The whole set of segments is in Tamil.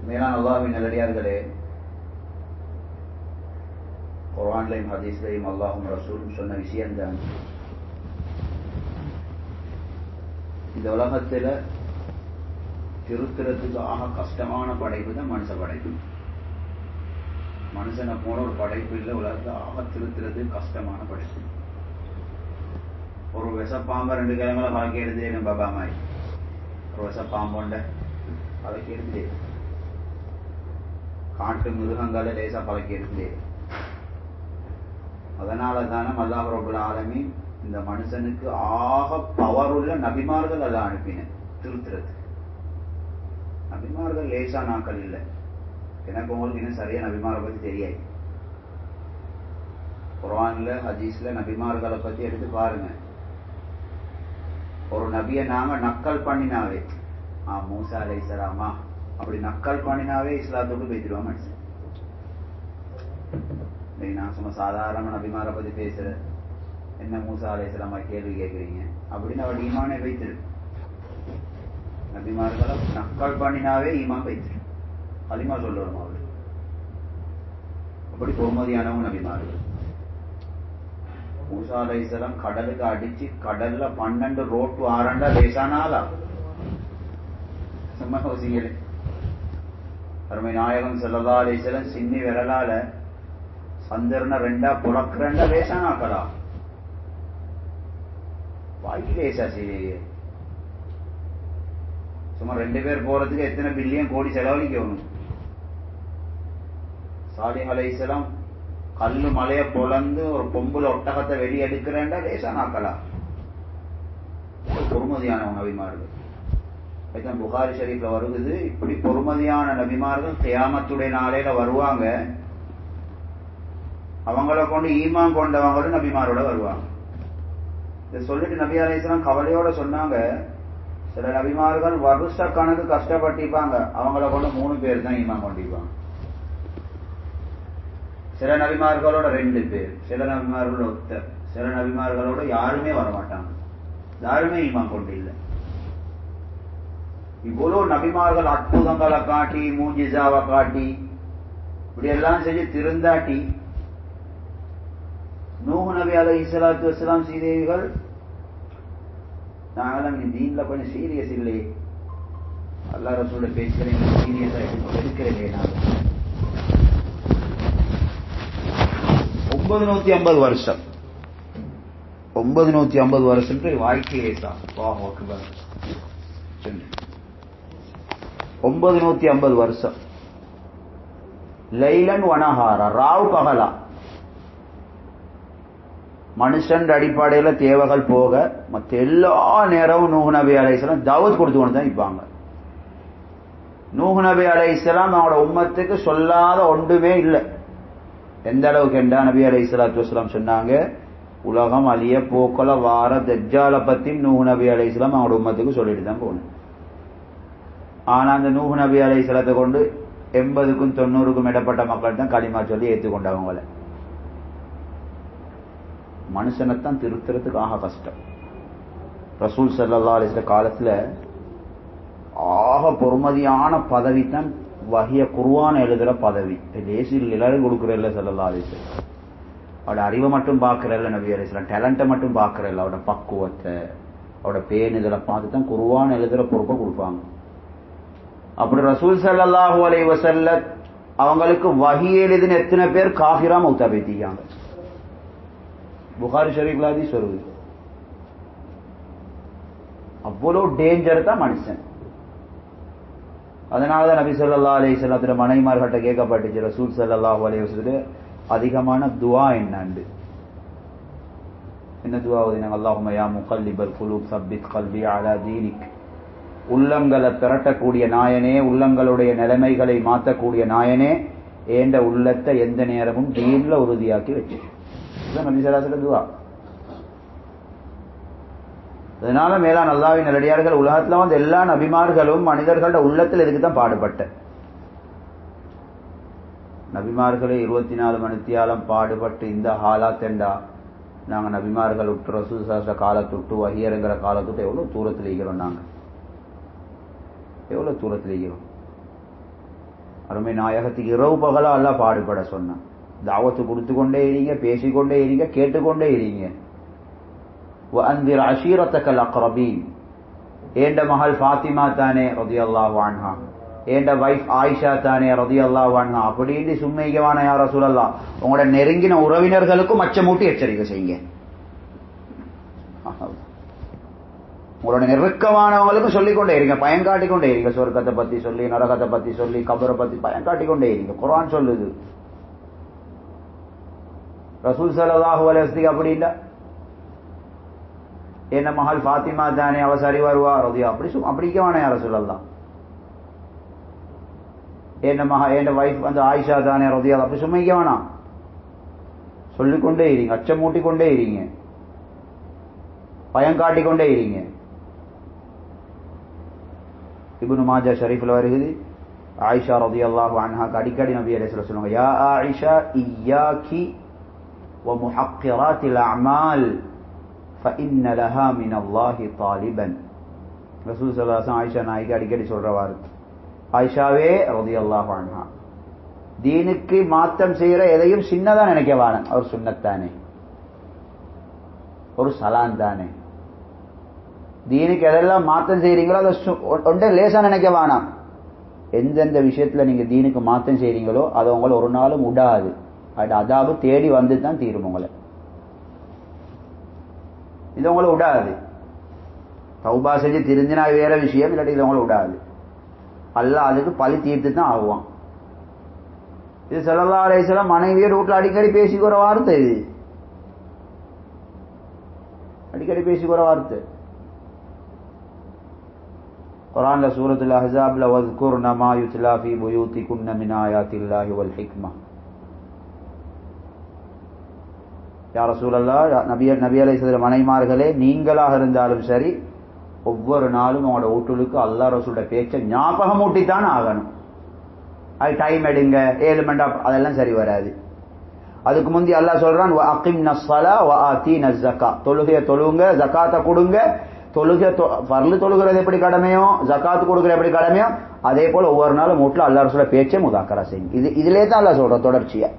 மேலான அல்லாஹ்வின் நல்லடியார்களே, குர்ஆன்லையும் ஹதீஸ்லையும் அல்லாஹும் ரசூலும் சொன்ன விஷயம்தான், இந்த உலகத்தில் திருத்துறதுக்கு கஷ்டமான படைப்பு தான் மனுஷ படைப்பு. மனுஷனை போன ஒரு படைப்பு இல்லை உலகத்தை திருத்துறதுக்கு கஷ்டமான படைப்பு. ஒரு விஷப்பாம்பை 2 கிழங்களை பழக்கி எடுத்துட்டேன் பாபா மாதிரி. ஒரு விஷப்பாம்பொண்ட பழக்கி எடுத்துட்டே, காட்டு மிருகங்களை லேசா பழக்கி எடுத்துட்டே. அதனால தானே அல்லாஹ் ரப்பல் ஆலமீன் இந்த மனுஷனுக்கு பவர் உள்ள நபிமார்கள் எல்லாம் அனுப்பினேன் திருத்துறது. நபிமார்கள் லேசா நாட்கள் இல்லை. எனக்கு உங்களுக்கு இன்னும் சரியா நபிமாரை பத்தி தெரியாது. குர்ஆன்ல ஹதீஸ்ல நபிமார்களை பத்தி எடுத்து பாருங்க. ஒரு நபியை நாம நக்கல் பண்ணினாவே, மூசா அலைஹிஸ்ஸலாமா அப்படி நக்கல் பண்ணினாவே இஸ்லாத்துக்கு பேசிடுவான் மனுஷன். நான் சும்மா சாதாரண நபிமாரை பத்தி பேசுறேன், என்ன மூசா அலைஹிஸ்ஸலாமா கேள்வி கேட்குறீங்க அப்படின்னு அவர் ஈமானே வைத்திரு. நபிமார்களை நக்கல் பண்ணினாவே ஈமான் வைத்திரு, அதிகமா சொல்லணும் அவரு. அப்படி பொறுமதியானவங்க நபிமார்கள். மூசா அலைஹிஸ்ஸலாம் கடலுக்கு அடிச்சு கடல்ல 12 ரோட்டு ஆரண்டா லேசானாலா சும்மா யோசிக்கல. அருமை நாயகம் ஸல்லல்லாஹு அலைஹி வஸல்லம் சின்னி விரலால சந்திரனை 2ஆ புலக்கிறண்டா லேசானாக்கலா வாய்க்கு லேசா செய்ய. சும்மா 2 பேர் போறதுக்கு எத்தனை பில்லியன் கோடி செலவழிக்கணும். சாலிஹ் அலைஹிஸ்ஸலாம் கல்லு மலைய பொலந்து ஒரு பொம்புல ஒட்டகத்தை வெளியெடுக்கிறேன்டா லேசா நாக்கலாம். பொறுமதியான நபிமார்கள். புகாரி ஷரீஃப்ல வருகிறது, இப்படி பொறுமதியான நபிமார்கள் கியாமத்துடைய நாளையில வருவாங்க. அவங்கள கொண்டு ஈமான் கொண்டவங்களும் நபிமாரோட வருவாங்க. இதை சொல்லிட்டு நபி அலைஹிஸ்ஸலாம் கவலையோட சொன்னாங்க, சில நபிமார்கள் வருஷ கணக்கு கஷ்டப்பட்டிருப்பாங்க, அவங்கள கொண்டு 3 பேர் தான் ஈமான் கொண்டிருப்பாங்க. சில நபிமார்களோட 2 பேர், சில நபிமார்களோட ஒருத்தர், சில நபிமார்களோட யாருமே வரமாட்டாங்க, யாருமே ஈமான் கொண்டு இல்லை. இவ்வளவு நபிமார்கள் அற்புதங்களை காட்டி மூஜிசாவை காட்டி இப்படி எல்லாம் செஞ்சு திருந்தாட்டி நூஹ் நபி அலைஹிஸ்ஸலாத்து வஸ்ஸலாம் சீதேவிகள், நாங்களாம் தீன்ல கொஞ்சம் சீரியஸ் இல்லையே, அல்லாஹ் ரசூலுடைய பேசுகிறேன் சீரியஸா எடுக்கிறேன். 950 வருஷம் 950 வருஷம் வாழ்க்கையே தான். 950 வருஷம் லைலன் வனஹாரா, ராவ் பகலா, மனுஷன் அடிப்படையில தேவைகள் போக மற்ற எல்லா நேரமும் நூஹ் நபி அலைஹிஸ்ஸலாம் தாவத் கொடுத்து கொண்டு தான் இருப்பாங்க. நூஹ் நபி அலைஹிஸ்ஸலாம் அவங்களோட உம்மத்துக்கு சொல்லாத ஒன்றுமே இல்லை. எந்த அளவுக்கு என்றா நபி அலைஹிஸ்ஸலாத்து வஸ்ஸலாம் சொன்னாங்க, உலகம் அழிய போக்கல வார தஜ்ஜால பத்தி நூஹ் நபி அலைஹிஸ்ஸலாம் அவங்களோட உம்மத்துக்கு சொல்லிட்டு தான் போகணும். ஆனா அந்த நூஹ் நபி அலைஹிஸ்ஸலாத்தை கொண்டு 80க்கும் 90க்கும் இடப்பட்ட மக்கள் தான் களிமா சொல்லி ஏற்றுக்கொண்டவங்கள. மனுஷனைத்தான் திருத்துறதுக்கு கஷ்டம். ரசூல் ஸல்லல்லாஹு அலைஹி வஸல்லம் காலத்துல பொறுமதியான பதவி தான் வஹிய குர்ஆன் எழுதுற பதவி. லேசில் எல்லாரும் கொடுக்குறல்ல ஸல்லல்லாஹு அலைஹி வஸல்லம். அவட அறிவை மட்டும் பார்க்கறல்ல நபி அலைஹிஸ்ஸலாம், டேலண்ட்டை மட்டும் பார்க்கறல்ல, அவட பக்குவத்தை அவட பேணுதலை பார்த்து தான் குர்ஆன் எழுதுற பொறுப்பை கொடுப்பாங்க. அப்படி ரசூல் ஸல்லல்லாஹு அலைஹி வஸல்லம் அவங்களுக்கு வஹி எழுதின எத்தனை பேர் காஃபிரா மௌத்தா போயிட்டாங்க. புகாரி ஷரீஃப்ல ஹதீஸ் வருது. அவ்வளவு டேஞ்சர் தான் மனுஷன். அதனாலதான் நபி ஸல்லல்லாஹு அலைஹி வஸல்லம் மனைவிமார்கிட்ட கேட்கப்பட்டுச்சு, ரசூல் ஸல்லல்லாஹு அலைஹி வஸல்லம் அதிகமான துஆ என்னண்டு? என்ன துஆ ஓதினாங்க? அல்லாஹும்ம யா முகல்லிபல் குலூப் சப்பித் கல்பி அலா தீனிக். உள்ளங்களை திரட்டக்கூடிய நாயனே, உள்ளங்களுடைய நிலைமைகளை மாற்றக்கூடிய நாயனே, ஏண்ட உள்ளத்தை எந்த நேரமும் தீன்ல உறுதியாக்கி வச்சு. இதுதான் நபி ஸல்லல்லாஹு அலைஹி வஸல்லம் துஆ. அதனால மேலான அல்லாஹ்வின் நல்லடியார்கள், உலகத்துல எல்லா நபிமார்களும் மனிதர்களோட உள்ளத்தில் இதுக்கு தான் பாடுபட்ட. நபிமார்களே 24 மணித்தியாலம் பாடுபட்டு இந்த ஹாலாத் என்றா நாங்க நபிமார்கள் விட்டு ரசூல் ஸல்லல்லாஹு காலத்துட்டு வஹியங்கிற காலத்துட்டு எவ்வளவு தூரத்தில் இருக்கிறோம். நாங்க எவ்வளவு தூரத்தில் இருக்கிறோம். அருமை நாயகத்துக்கு இரவு பகலா அல்லாஹ் பாடுபட சொன்னான். தாவத்து கொடுத்து கொண்டே இருங்க, பேசிக்கொண்டே இருங்க, கேட்டுக்கொண்டே இருங்க. வஅன்திர் அஷீரத்தக்கல் அக்ரபீன். ஏண்ட மகள் ஃபாத்திமா தானே ரலியல்லாஹு அன்ஹா, ஏண்ட வைஃப் ஆயிஷா தானே ரலியல்லாஹு அன்ஹா அப்படின்னு சும்மைகவான யா ரசூலல்லாஹ் உங்களோட நெருங்கின உறவினர்களுக்கும் அச்சமூட்டி எச்சரிக்கை செய்யுங்க. உங்களோட நெருக்கமானவங்களுக்கும் சொல்லிக்கொண்டே இருங்க, பயன்காட்டிக்கொண்டே இருங்க. சொர்க்கத்தை பத்தி சொல்லி, நரகத்தை பத்தி சொல்லி, கபரை பத்தி பயன்காட்டிக்கொண்டே இருங்க. குர்ஆன் சொல்லுது. ரசூல் ஸல்லல்லாஹு அலைஹி வஸல்லம் அப்படின்னா என்ன மகள் ஃபாத்திமா தானே அவ சரி வருவா ரதியா அப்படிக்கவான யா ரசூலல்லாஹ். என்ன வைஃப் வந்து ஆயிஷா தானே ரதியா அப்படி சும்மைக்க வேணாம், சொல்லிக்கொண்டே இருங்க, அச்சமூட்டிக்கொண்டே இருங்க, பயங்காட்டிக்கொண்டே இருங்க. இப்னு மாஜா ஷரீஃப்ல வருகிறது, ஆயிஷா ரலியல்லாஹு அன்ஹாக்கு அடிக்கடி நபி அலைஹிஸ்ஸலாம் சொல்லுவாங்க, யா ஆயிஷா இய்யாகி வ முஹக்கிராத்தில் அமால் ஃபஇன்ன லஹா மினல்லாஹி தாலிபன். ரசூல் ஸல்லல்லாஹு அலைஹி வஸல்லம் ஆயிஷா நாய்க்கு அடிக்கடி சொல்ற வார்த்தை, ஆயிஷாவே ரலியல்லாஹு அன்ஹா தீனுக்கு மாத்தம் செய்யற எதையும் சின்னதா நினைக்க வேணாம். ஒரு சுன்னத்தானே, ஒரு சலான் தானே. தீனுக்கு எதெல்லாம் மாத்தம் செய்யறீங்களோ அதை ஒன்றை லேசா நினைக்க வேணாம். எந்தெந்த விஷயத்துல நீங்க தீனுக்கு மாத்தம் செய்றீங்களோ அதை உங்களை ஒரு நாளும் விடாது. அது அதாபு தேடி வந்து தான் தீரும் உங்களை. இது உங்களை விடாது. தௌபா செஞ்சு திருந்தினா வேற விஷயம், இல்லாட்டி இது உங்களை விடாது. அல்லாஹ் அதுக்கு பழி தீர்த்து தான் ஆகுவான். இது ஸல்லல்லாஹு அலைஹி வஸல்லம் மனைவியை வீட்டுல அடிக்கடி பேசிக்கிற வார்த்தை. இது அடிக்கடி பேசிக்கிற வார்த்தை. குர்ஆன்ல சூரத்துல் அஹ்ஸாப்ல வஸ்குர்ன மா யுத்லா ஃபீ புயூதிகுன்ன மின் ஆயாத்தில்லாஹி வல் ஹிக்மா. யா ரசூலல்லாஹ், நபி அலைஹிஸ்ஸலாம் மனைமார்களே, நீங்களாக இருந்தாலும் சரி ஒவ்வொரு நாளும் உங்களோட வீட்டுக்கு அல்லாஹ் ரசூலோட பேச்சை ஞாபகம் ஊட்டித்தான் ஆகணும். அது டைம் எடுங்க 7 மணி நேரம் அதெல்லாம் சரி வராது. அதுக்கு முந்தி அல்லாஹ் சொல்றான், வ அகிம்னஸ் ஸலா வ ஆதீனஸ் ஸக்கா. தொழுகையை தொழுங்க, ஜகாத்தை கொடுங்க. தொழுகை ஃபர்லு தொழுகிறது எப்படி கடமையோ, ஜகாத்து கொடுக்குற எப்படி கடமையோ, அதே போல ஒவ்வொரு நாளும் வீட்டுல அல்லாஹ் ரசூலோட பேச்சை முதாக்கரா செய்யுங்க. இதிலே தான் அல்லாஹ் சொல்ற தொடர்ச்சியா.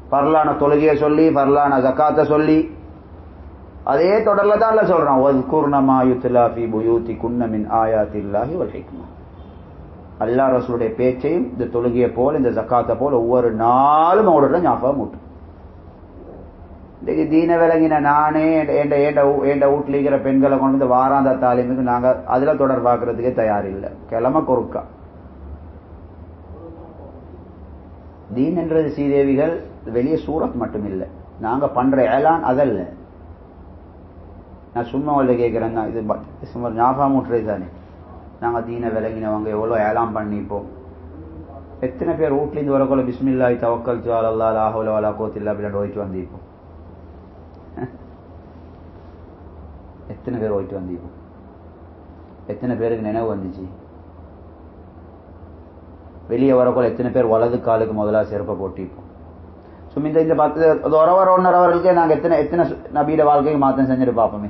ஃபர்லான தொழுகையை சொல்லி, ஃபர்லான ஜகாத்தை சொல்லி, அதே தொடர்ல தான் அல்லாஹ் சொல்றான், வஸ்குர்ன மா யுத்லா ஃபீ புயூதிகுன்ன மின் ஆயாத்தில்லாஹி வல் ஹிக்மா. அல்லாஹ் ரசூலுடைய பேச்சையும் இந்த தொழுகையை போல, இந்த ஜகாத்தை போல ஒவ்வொரு நாளும் அவங்களோட ஞாபகம் ஊட்டும். இன்னைக்கு தீன விளங்கின நானே என் வீட்டில் இருக்கிற பெண்களை கொண்டு வந்து வாராந்த தாலிமுக்கு நாங்க அதுல தொடர் பார்க்கறதுக்கே தயாரில்லை. கிழமை கொறுக்கா. தீன் என்றது ஸ்ரீதேவிகள் வெளியே சூரத் மட்டும் இல்லை, நாங்க பண்ற ஏலான் அதல்ல. நான் சும்மா உள்ள கேட்கிறேன், இது சும்மா ஞாபகம் ஊட்டுறது தானே. நாங்க தீன விளங்கினவங்க எவ்வளவு ஏலாம் பண்ணிப்போம். எத்தனை பேர் வீட்லேருந்து வரக்குள்ள பிஸ்மில்லாஹி தவக்கல்து அலல்லாஹ் லா ஹவ்ல வலா குவத்த இல்லா பில்லாஹ் ஓதிட்டு வந்திருப்போம். எத்தனை பேர் ஓதிட்டு வந்திருப்போம். எத்தனை பேருக்கு நினைவு வந்துச்சு. வெளியே வரக்குள்ள எத்தனை பேர் வலது காலுக்கு முதலா செருப்பை போட்டிருப்போம். சும்மா இந்த 10 ஒரு ஹவர் 1.5 ஹவர்களுக்கே நாங்க எத்தனை நபியோட வாழ்க்கைக்கு மாற்றம் செஞ்சுட்டு பார்ப்போமே.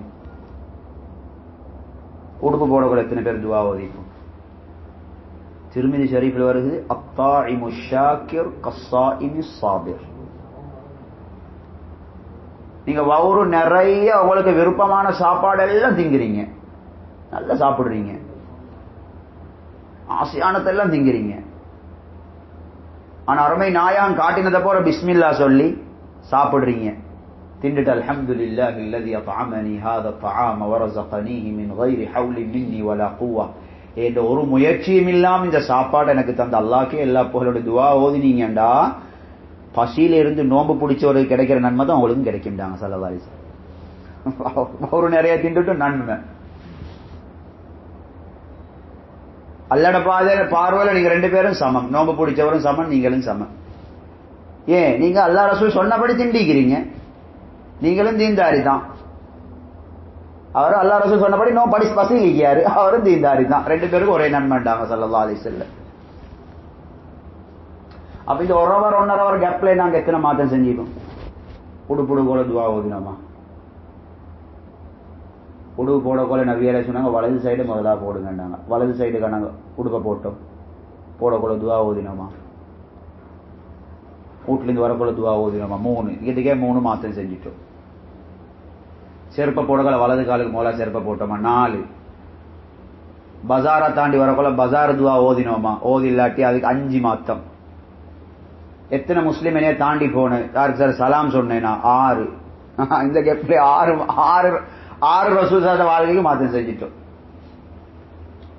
உடுப்பு போடக்குள்ள எத்தனை பேர் துவா ஓதிப்போம். திருமிதி ஷரீஃபில் வருது, அத்தாஇமு ஷாக்கிர் கஸ்ஸாஇமி ஸாபிர். நீங்க வவுறு நிறைய உங்களுக்கு விருப்பமான சாப்பாடு எல்லாம் திங்கிறீங்க, நல்லா சாப்பிடுறீங்க, ஆசையானதெல்லாம் திங்கிறீங்க. ஆனா அருமை நாயான் காட்டினதை போற பிஸ்மில்லா சொல்லி சாப்பிடுறீங்க. திண்டுட்டு அல்ஹம்துலில்லாஹி அல்லதி அத்அமனி ஹாதா அத்ஆம வரஸகனீஹி மின் கைரி ஹவ்லி மின்னி வலா குவ்வா. என்ற ஒரு முயற்சியும் இல்லாம இந்த சாப்பாடு எனக்கு தந்த அல்லாஹ்க்கே எல்லா புகழோட துவா ஓதினீங்கண்டா பசியில இருந்து நோம்பு பிடிச்சவருக்கு கிடைக்கிற நன்மை தான் அவங்களுக்கும் கிடைக்கும்டாங்க ஸல்லல்லாஹு அலைஹி வஸல்லம். ஒரு நிறைய திண்டுட்டு நன்மை. அல்லாஹ்ட பார்வையில நீங்க 2 பேரும் சமம். நோம்பு பிடிச்சவரும் சமம், நீங்களும் சமம். ஏன் நீங்க அல்லாஹ் ரசூல் சொன்னபடி திண்டிக்கிறீங்க, நீங்களும் தீன்தாரி தான். அவரும் அல்லாஹ் ரசூல் சொன்னபடி பசி இருக்காரு, அவரும் தீன்தாரி தான். 2 பேருக்கும் ஒரே நன்மைண்டாங்க ஸல்லல்லாஹு அலைஹி வஸல்லம். அப்ப இந்த 1 ஹவர் 1.5 ஹவர் கேப்ல நாங்க எத்தனை மாற்றம் செஞ்சிருக்கோம். உடுப்புடு போல துவா ஓதினோமா. உடுப்பு போட போல நபியாலே சொன்னாங்க, வலது சைடு முதலா போடுங்கன்னாங்க. வலது சைடு நாங்க உடுப்பை போட்டோம். போடக்குள்ள துவா ஓதினோமா, வீட்டிலேருந்து வரக்குள்ள துவா ஓதினோமா, 3 இதுக்கே 3 மாத்திரம் செஞ்சிட்டோம். செருப்பை போடக்குள்ள வலது காலுக்கு மோலா செருப்பை போட்டோமா, 4 பஜாரை தாண்டி வரக்குள்ள பஜார் துவா ஓதினோமா, ஓதி இல்லாட்டி அதுக்கு 5 மாத்தம். எத்தனை முஸ்லீம் என்னைய தாண்டி போனேன், யாருக்கு சார் சலாம் சொன்னேனா, 6. இந்த கெப்ல 6 ரசூல் சாத வாழ்க்கைக்கு மாத்தம் செஞ்சிட்டோம்.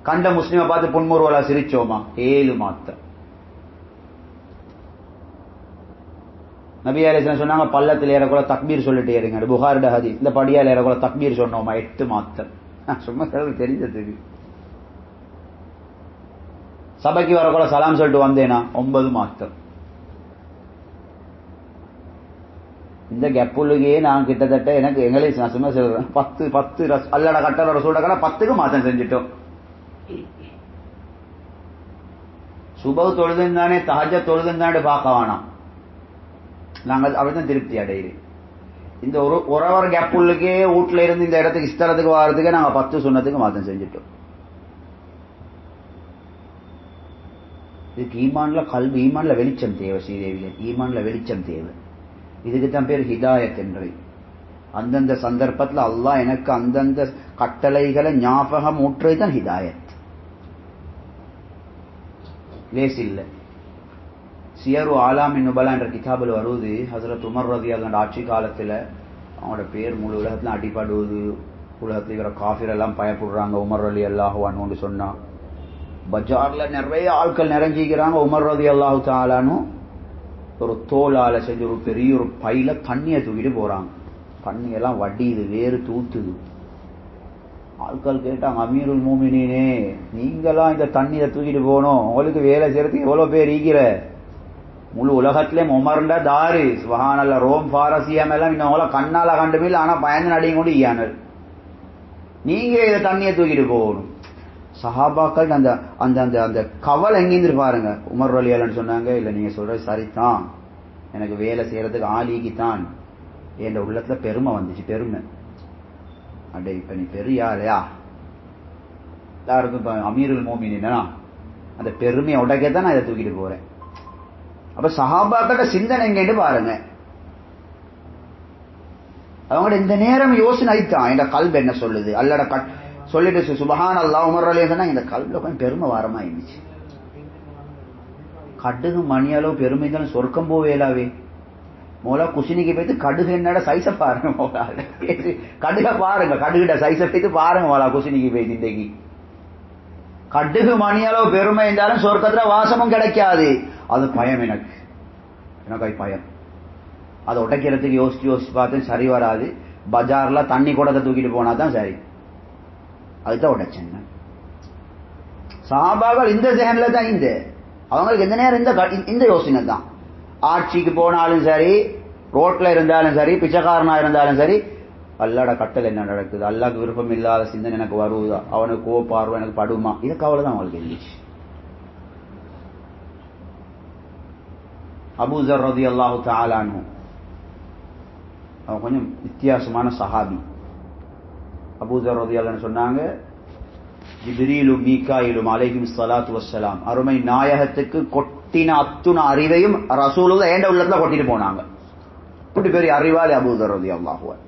கண்ட முஸ்லீமை பார்த்து புன்முறுவலா சிரிச்சோமா, 7 மாத்தம். நபி அலைஹிஸ்ஸலாம் சொன்னாங்க பள்ளத்தில் ஏறக்குள்ள தக்பீர் சொல்லிட்டு ஏறுங்க, புகாரிட ஹதீஸ். இந்த படியால் ஏறக்குள்ள தக்பீர் சொன்னோமா, 8 மாத்தம். சும்மா தெரிஞ்சது. சபைக்கு வரக்குள்ள சலாம் சொல்லிட்டு வந்தேனா, 9 மாத்தம். இந்த கெப்புலுக்கே நான் கிட்டத்தட்ட எனக்கு எங்களே நான் சும்மா சொல்றேன் 10 அல்லட கட்டளோட சூடக்கடா 10க்கு மாத்தம் செஞ்சிட்டோம். சுப தொழுதுந்தானே தஹஜ்ஜ தொழுதுந்தானே பார்க்க வேணாம், நாங்கள் அப்படிதான் திருப்தி அடையிறு. இந்த ஒரு ஹவர் கேப்புள்ளுக்கே வீட்டுல இருந்து இந்த இடத்துக்கு இஸ்தலத்துக்கு வர்றதுக்கே நாங்க 10 சுன்னத்துக்கு மாத்தம் செஞ்சிட்டோம். இதுக்கு ஈமான்ல வெளிச்சம் தேவை. ஸ்ரீதேவிகள் ஈமான்ல வெளிச்சம் தேவை. இதுக்குத்தான் பேர் ஹிதாயத் என்று. அந்தந்த சந்தர்ப்பத்தில் அல்லாஹ் எனக்கு அந்தந்த கட்டளைகளை ஞாபகம் ஊற்றுதான் ஹிதாயத். லேஸ் இல்லை. சியரு ஆலாமின் நுபலா என்ற கிதாபில் வருவது, ஹசரத் உமர் ரலியல்லாஹு ஆட்சி காலத்தில் அவங்களோட பேர் முழு உலகத்துல அடிபடுவது, உலகத்தில் இருக்கிற காஃபிர் எல்லாம் பயப்படுறாங்க உமர் ரலியல்லாஹு அன்ஹு சொன்னா. பஜார்ல நிறைய ஆட்கள் நிறைஞ்சிக்கிறாங்க. உமர் ரலியல்லாஹு தஆலானு ஒரு தோளால செஞ்சு ஒரு பெரிய ஒரு பையில தண்ணியை தூக்கிட்டு போறாங்க. தண்ணியெல்லாம் வடியுது, வேறு தூத்துது. ஆட்கள் கேட்டாங்க, அமீருல் மூமினீனே, நீங்களாம் இந்த தண்ணியை தூக்கிட்டு போனோம், உங்களுக்கு வேலை செய்யறதுக்கு எவ்வளவு பேர் ஈகிற, முழு உலகத்திலே உமர்ண்டா தாரு சுபஹானல்லாஹ், ரோம் பாரசீகம் எல்லாம் இன்னும் கண்ணால கண்டுமில்ல, ஆனா பயந்து நடியும் கொண்டு ஈயானல், நீங்க இதை தண்ணியை தூக்கிட்டு போகணும். சஹாபாக்கள் அந்த அந்த அந்த அந்த கவலை எங்கிருந்து பாருங்க. உமர் ரலியல்லாஹு சொன்னாங்க, இல்ல நீங்க சொல்றது சரிதான், எனக்கு வேலை செய்யறதுக்கு ஆளிக்குத்தான். என் உள்ளத்துல பெருமை வந்துச்சு, பெருமை. அடே இப்ப நீ பெரியாளையா, எல்லாருக்கும் இப்ப அமீருல் மோமினா அந்த பெருமையை உடைக்கத்தான் நான் இதை தூக்கிட்டு போறேன். அப்ப சஹாபாக்களோட சிந்தனை எங்கன்னு பாருங்க. அவங்களோட இந்த நேரம் யோசனை ஆயிட்டான், என் கல்வி என்ன சொல்லுது, அல்லட சொல்லிட்டு சுபஹானல்லாஹ் உமர் ரலியல்லாஹு சொன்னா, இந்த கல்வில கொஞ்சம் பெருமை வாரமா இருந்துச்சு. கடுகு மணி அளவு பெருமை தானே சொர்க்கம் போவேலாவே. மோலா குசினிக்கு போயிட்டு கடுகு என்னோட சைஸ பாருங்க, மோலா கடுக பாருங்க, கடுகிட்ட சைஸ போயிட்டு பாருங்க மோலா குசினிக்கு போயிட்டு. இன்றைக்கு கடுகு மணி அளவு பெருமை இருந்தாலும் சொர்க்கத்துல வாசமும் கிடைக்காது. அது பயம் எனக்கு பயம். அதை உடைக்கிறதுக்கு யோசிச்சு பார்த்து சரி வராது. பஜார்ல தண்ணி கூடத்தை தூக்கிட்டு போனா தான் சரி. அதுதான் உடைச்சேன். சஹாபாக்கள் இந்த ஜஹன்ல தான் அவங்களுக்கு எந்த நேரம் இந்த யோசனை தான். ஆட்சிக்கு போனாலும் சரி, ரோட்ல இருந்தாலும் சரி, பிச்சைக்காரனா இருந்தாலும் சரி, அல்லாட கட்டளை என்ன நடக்குது, அல்லாஹ்க்கு விருப்பம் இல்லாத சிந்தனை எனக்கு வருவதா, அவனுக்கு கோபார்வை எனக்கு படுமா, இது கவலை தான் அவங்களுக்கு இருந்துச்சு. அபூ ஸர் ரலியல்லாஹு தஆலா அன்ஹு அவன் கொஞ்சம் வித்தியாசமான சஹாபி. அபூ ஸர் ரலியல்லாஹு அன்ஹு சொன்னாங்க, ஜிப்ரீலும் மீகாயிலும் அலைஹிம் ஸலாத்து வஸ்ஸலாம் அருமை நாயகத்துக்கு கொட்டின அத்துண அறிவையும் ரசூலுல்லாஹ் ஏண்ட உள்ளத்துல கொட்டிட்டு போனாங்க. இப்படி பெரிய அறிவாளி அபூ ஸர் ரலியல்லாஹு அன்ஹு.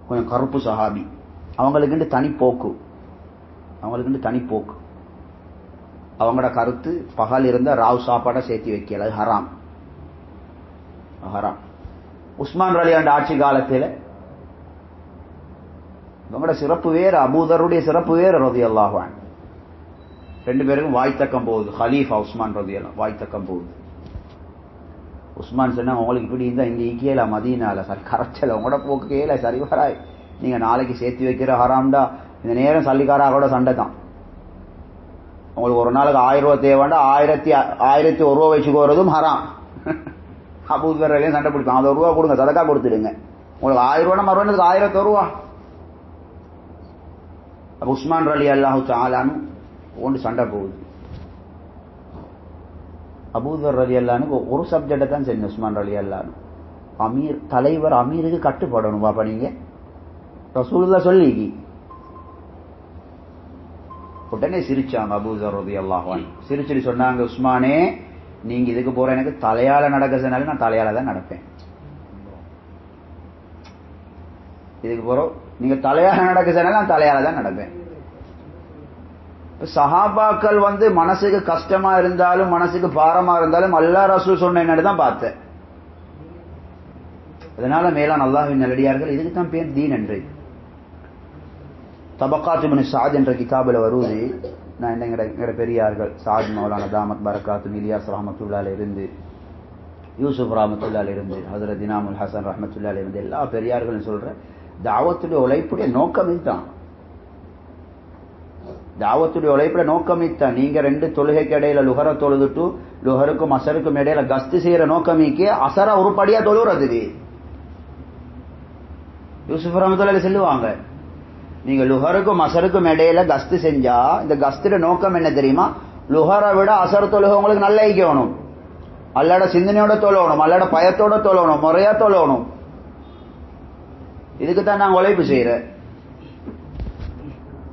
கொஞ்சம் கருப்பு சஹாபி. அவங்களுக்கு தனி போக்கு. அவங்களோட கருத்து பகல் இருந்த ராவ் சாப்பாடை சேர்த்து வைக்கல, அது ஹராம். உஸ்மான் ரலியல்லாஹு ஆட்சி காலத்தில் இவங்களோட சிறப்பு வேறு, அபூதருடைய சிறப்பு வேறு ரலியல்லாஹு அன்ஹு. ரெண்டு பேருக்கும் வாய்த்தக்கம் போகுது. ஹலீஃபா உஸ்மான் ரலியல்லாஹு வாய்த்தக்கம் போகுது. உஸ்மான் சொன்னா, உங்களுக்கு இப்படி இருந்தா இங்க ஈக்கியல மதீனால சரி கரைச்சல, உங்களோட போக்கு கேல சரி வராய், நீங்க நாளைக்கு சேர்த்து வைக்கிற ஹராம்டா, இந்த நேரம் சல்லிக்காராவோட சண்டை தான். உங்களுக்கு ஒரு நாளுக்கு 1000 ரூபாய் தேவைண்டா 1001 ரூபா வச்சுக்கோறதும் ஹராம். அபூ ஸர் ரலியல்லாஹு சண்டை பிடிப்பாங்க, அது 1 ரூபா கொடுங்க, சதக்கா கொடுத்துடுங்க, உங்களுக்கு 1000 ரூபா மறுவனதுக்கு 1001 ரூபா. அப்ப உஸ்மான் ரலியல்லாஹு தஆலா ஒன்று சண்டை போகுது. அபூ ஸர் ரலியல்லாஹு அன்ஹு ஒரு சப்ஜெக்டை தான் செஞ்ச. உஸ்மான் ரலியல்லாஹு அன்ஹு அமீர், தலைவர் அமீருக்கு கட்டுப்படணும். பாப்பா நீங்க ரசூலுல்லாஹ் சொல்லி உடனே சிரிச்சாங்க அபூதர் ரலியல்லாஹு அன்ஹு. சிரிச்சுட்டு சொன்னாங்க, உஸ்மானே நீங்க இதுக்கு போற எனக்கு தலையால நடக்க சொன்னாலும் நான் தலையால தான் நடப்பேன். இதுக்கு போறோம் நீங்க தலையால நடக்க சொன்னாலும் நான் தலையால தான் நடப்பேன். சஹாபாக்கள் மனசுக்கு கஷ்டமா இருந்தாலும் மனசுக்கு பாரமா இருந்தாலும் அல்லாஹ் ரசூல் சொன்ன என்னன்னு தான் பார்த்தேன். அதனால மேலான அல்லாஹ்வின் நல்லடியார்கள் இதுக்கு தான் பேர் தீன் என்று. தபக்காத் இப்னு ஸஅத் என்ற கிதாபில் வருவது, நான் எங்கட பெரியார்கள் சாத் மௌலானா தாமத் பரக்காத்து இலியாஸ் ரஹ்மத்துல்லாஹி இருந்து, யூசுப் ரஹ்மத்துல்லாஹி இருந்து, ஹஜ்ரத் இனாமுல் ஹசன் ரஹ்மத்துல்லாஹி இருந்து எல்லா பெரியார்களும் சொல்ற தாவத்துடைய உழைப்புடைய நோக்கம் இதுதான். தாவத்துடைய உழைப்புல நோக்கம் இதுதான். நீங்க 2 தொழுகைக்கு இடையில லுஹர தொழுதுட்டு லுஹருக்கும் அசருக்கும் இடையில கஸ்து செய்யற நோக்கமிக்கு அசர உருப்படியா தொழுறது. யூசுப் ரஹ்மத்துல்லாஹி சொல்லுவாங்க, நீங்க லுஹருக்கும் அசருக்கும் இடையில கஸ்து செஞ்சா இந்த கஸ்துட நோக்கம் என்ன தெரியுமா? லுஹரை விட அசர் தொழுகை உங்களுக்கு நல்லா ஈக்கணும், அல்லாட சிந்தனையோட தொழணும், அல்லாட பயத்தோட தொழணும், முறையா தொழணும். இதுக்குத்தான் நாங்க உழைப்பு செய்யற.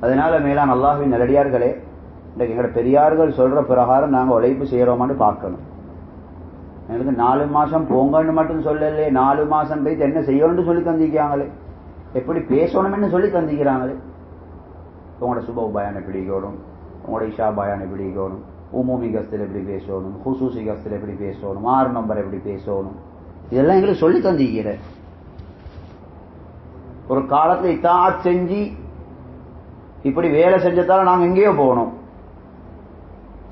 அதனால மேலான அல்லாஹ்வின் நல்லடியார்களே, இன்றைக்கு எங்கட பெரியார்கள் சொல்ற பிரகாரம் நாங்க உழைப்பு செய்யறோமான்னு பார்க்கணும். எனக்கு 4 மாசம் போங்கன்னு மட்டும் சொல்லலே, 4 மாசம் போயிட்டு என்ன செய்யணும்னு சொல்லி தந்திக்கிறாங்களே, எப்படி பேசணும்னு சொல்லி தந்திக்கிறாங்களே. உங்களோட சுப பயான் எப்படி இருக்கணும், உங்களோட இஷா பயான் எப்படி இருக்கணும், உமூமி கஸ்தில் எப்படி பேசணும், ஹுசூசி கஸ்தில் எப்படி பேசணும், 6 நம்பர் எப்படி பேசணும், இதெல்லாம் எங்களுக்கு சொல்லி தந்திக்கிற. ஒரு காலத்துல இத்தாத் செஞ்சு இப்படி வேலை செஞ்சதால நாங்க எங்கேயோ போகணும்.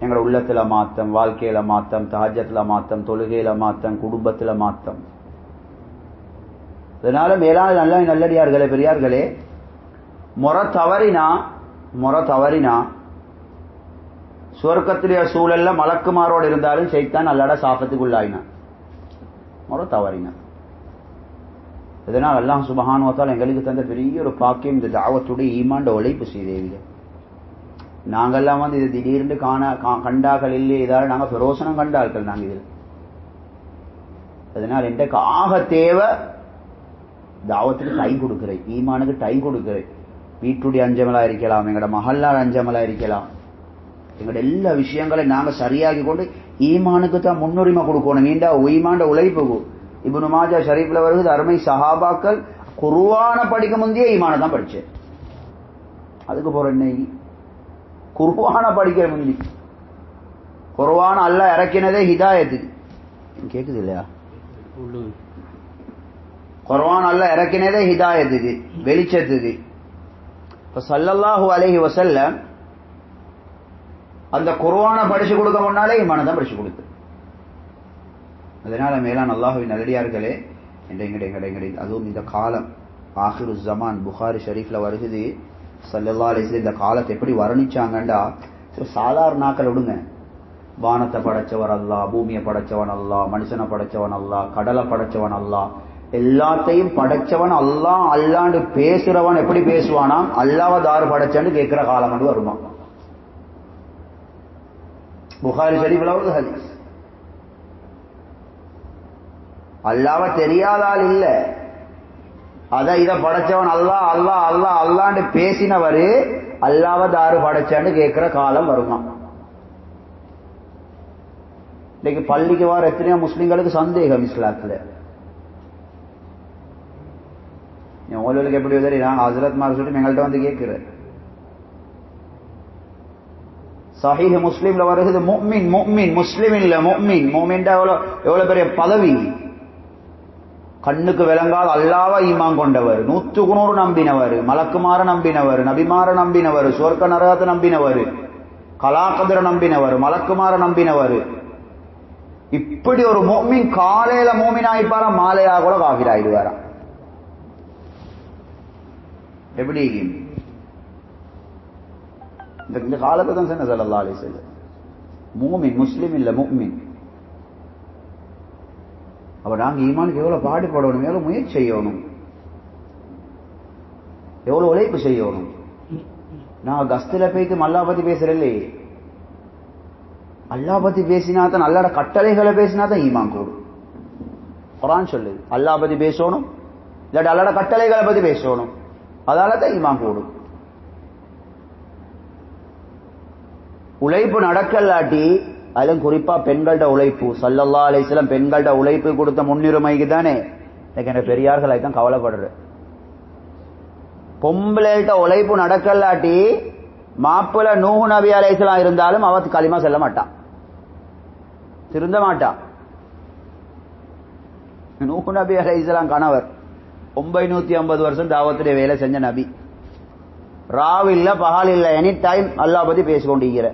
எங்களோட உள்ளத்துல மாத்தம், வாழ்க்கையில மாத்தம், தஹஜ்ஜத்ல மாத்தம், தொழுகையில மாத்தம், குடும்பத்துல மாத்தம். அதனால மேலான நல்லடியார்களே பெரியார்களே, முறை தவறினா சுவர்க்கத்திலேய சூழல்ல மலக்குமாரோடு இருந்தாலும் சைத்தான் அல்லாட சாபத்துக்குள்ளாயினான். முறை தவறினா இதனால் அல்லாஹ் சுப்ஹானஹு வ தஆலா எங்களுக்கு தந்த பெரிய ஒரு பாக்கியம் இந்த தாவத்துடைய ஈமான் உழைப்பு செய்தேவில. நாங்கெல்லாம் இது திடீர்னு கண்டாக்கள் இல்லை, இதால நாங்க பிரயோசனம் கண்டாக்கள் நாங்க இதில். அதனால் இன்றைக்கு ஆக தேவை தாவத்துக்கு டைம் கொடுக்கிறேன், ஈமானுக்கு டைம் கொடுக்கிறேன். வீட்டுடைய அஞ்சமலா இருக்கலாம், எங்கட மஹல்லா அஞ்சமலா இருக்கலாம், எங்கட எல்லா விஷயங்களையும் நாங்க சரியாகி கொண்டு ஈமானுக்கு தான் முன்னுரிமை கொடுக்கணும். மீண்டா ஈமாண்ட உழைப்புக்கு இப்னு மாஜா ஷரீஃப்ல வருது, அருமை சஹாபாக்கள் குர்ஆன படிக்க முந்தைய ஈமான தான் படிச்சேன். அதுக்கு போற என்ன, குர்ஆன படிக்கிற முந்தி குர்ஆன் அல்லாஹ் இறக்கினதே ஹிதாயத்துக்கு. கேக்குது இல்லையா? குர்ஆன் அல்லாஹ் இறக்கினதே ஹிதாயத்துக்கு, வெளிச்சத்துக்கு. இப்ப ஸல்லல்லாஹு அலைஹி வஸல்லம் அந்த குர்ஆனை படிச்சு கொடுக்க முன்னாலே ஈமான தான் படிச்சு கொடுத்து. அதனால மேலான அல்லாஹ்வின் நல்லடியார்களே, அதுவும் இந்த காலம் ஆஹிரு ஜமான் புகாரி ஷரீஃப்ல வருகிறது. ஸல்லல்லாஹு அலைஹி வஸல்லம் இந்த காலத்தை எப்படி வர்ணிச்சாங்கண்டா, சாதாரண நாட்கள் விடுங்க, வானத்தை படைச்சவர் அல்லாஹ், பூமியை படைச்சவன் அல்லாஹ், மனுஷனை படைச்சவன் அல்லாஹ், கடலை படைச்சவன் அல்லாஹ், எல்லாத்தையும் படைச்சவன் அல்லாஹ். அல்லாண்டு பேசுறவன் எப்படி பேசுவானா, அல்லாஹ்வை தாரு படைச்சான்னு கேட்கிற காலம் வந்து வருமா? புகாரி ஷரீஃப்ல வருது ஹதீஸ். அல்லாஹ்வை தெரியாதால் இல்ல, இத படைச்சவன் அல்லாஹ் அல்லாஹ் அல்லாஹ் அல்லாண்டு பேசினவரு அல்லாஹ்வை தாரு படைச்சான்னு கேட்கிற காலம் வருமா? இன்னைக்கு பள்ளிக்கு வர எத்தனையோ முஸ்லிம்களுக்கு சந்தேகம் இஸ்லாத்துல. உங்களுக்கு எப்படி உதவி நாங்க ஹஜ்ரத் மார் சொல்லிட்டு எங்கள்கிட்ட வந்து கேட்கிற. சஹீஹ் முஸ்லிம்ல வருகிறது முஃமின் முஃமின், முஸ்லிம் இல்ல முஃமின். முஃமின்டா எவ்வளவு பெரிய பதவி. கண்ணுக்கு விளங்காத அல்லாஹ்வை ஈமான் கொண்டவர், 100க்கு 100 நம்பினவர், மலக்குமார நம்பினவர், நபிமார நம்பினவர், சொர்க்க நரகத்தை நம்பினவர், கலாகதிர நம்பினவர், மலக்குமார நம்பினவர். இப்படி ஒரு முஃமின் காலையில முஃமின் ஆயிப்பாரா, மாலையா கூட காஃபிர் ஆயிடுவாரா? எப்படி இந்த காலத்தை தான் சொன்ன ஸல்லல்லாஹு அலைஹி வஸல்லம். முஃமின் முஸ்லிம் இல்ல முஃமின். அப்ப நாங்க ஈமானுக்கு எவ்வளவு பாடுபடணும், எவ்வளவு முயற்சி செய்யணும், எவ்வளவு உழைப்பு செய்யணும். நாங்க கஸ்தில போயிட்டு அல்லாஹ் பத்தி பேசுறல்ல, அல்லாஹ் பத்தி பேசினா தான், அல்லாஹ்வோட கட்டளைகளை பேசினா தான் ஈமான் கூடும். குர்ஆன் சொல்லுது அல்லாஹ் பத்தி பேசணும், இல்லாட்டி அல்லாஹ்வோட கட்டளைகளை பத்தி பேசணும், அதால தான் ஈமான் கூடும். உழைப்பு நடக்கலாட்டி, அதிலும் குறிப்பா பெண்கள்ட உழைப்பு, ஸல்லல்லாஹு அலைஹி வஸல்லம் பெண்கள்ட உழைப்பு கொடுத்த முன்னுரிமைக்கு தானே இன்னைக்கு பெரியார்கள் அதுதான் கவலைப்படுற. பொம்பளைகிட்ட உழைப்பு நடக்கலாட்டி மாப்பிள்ள நூஹ் நபி அலைஹிஸ்ஸலாம் இருந்தாலும் அவ களிமா சொல்ல மாட்டான், திருந்த மாட்டான். நூஹ் நபி அலைஹிஸ்ஸலாம் கணவர் 950 வருஷம் தாவத்துடைய வேலை செஞ்ச நபி. ராவ் இல்ல பகல் இல்ல, எனி டைம் அல்லாஹ் பத்தி பேசிக்கொண்டிருக்கிற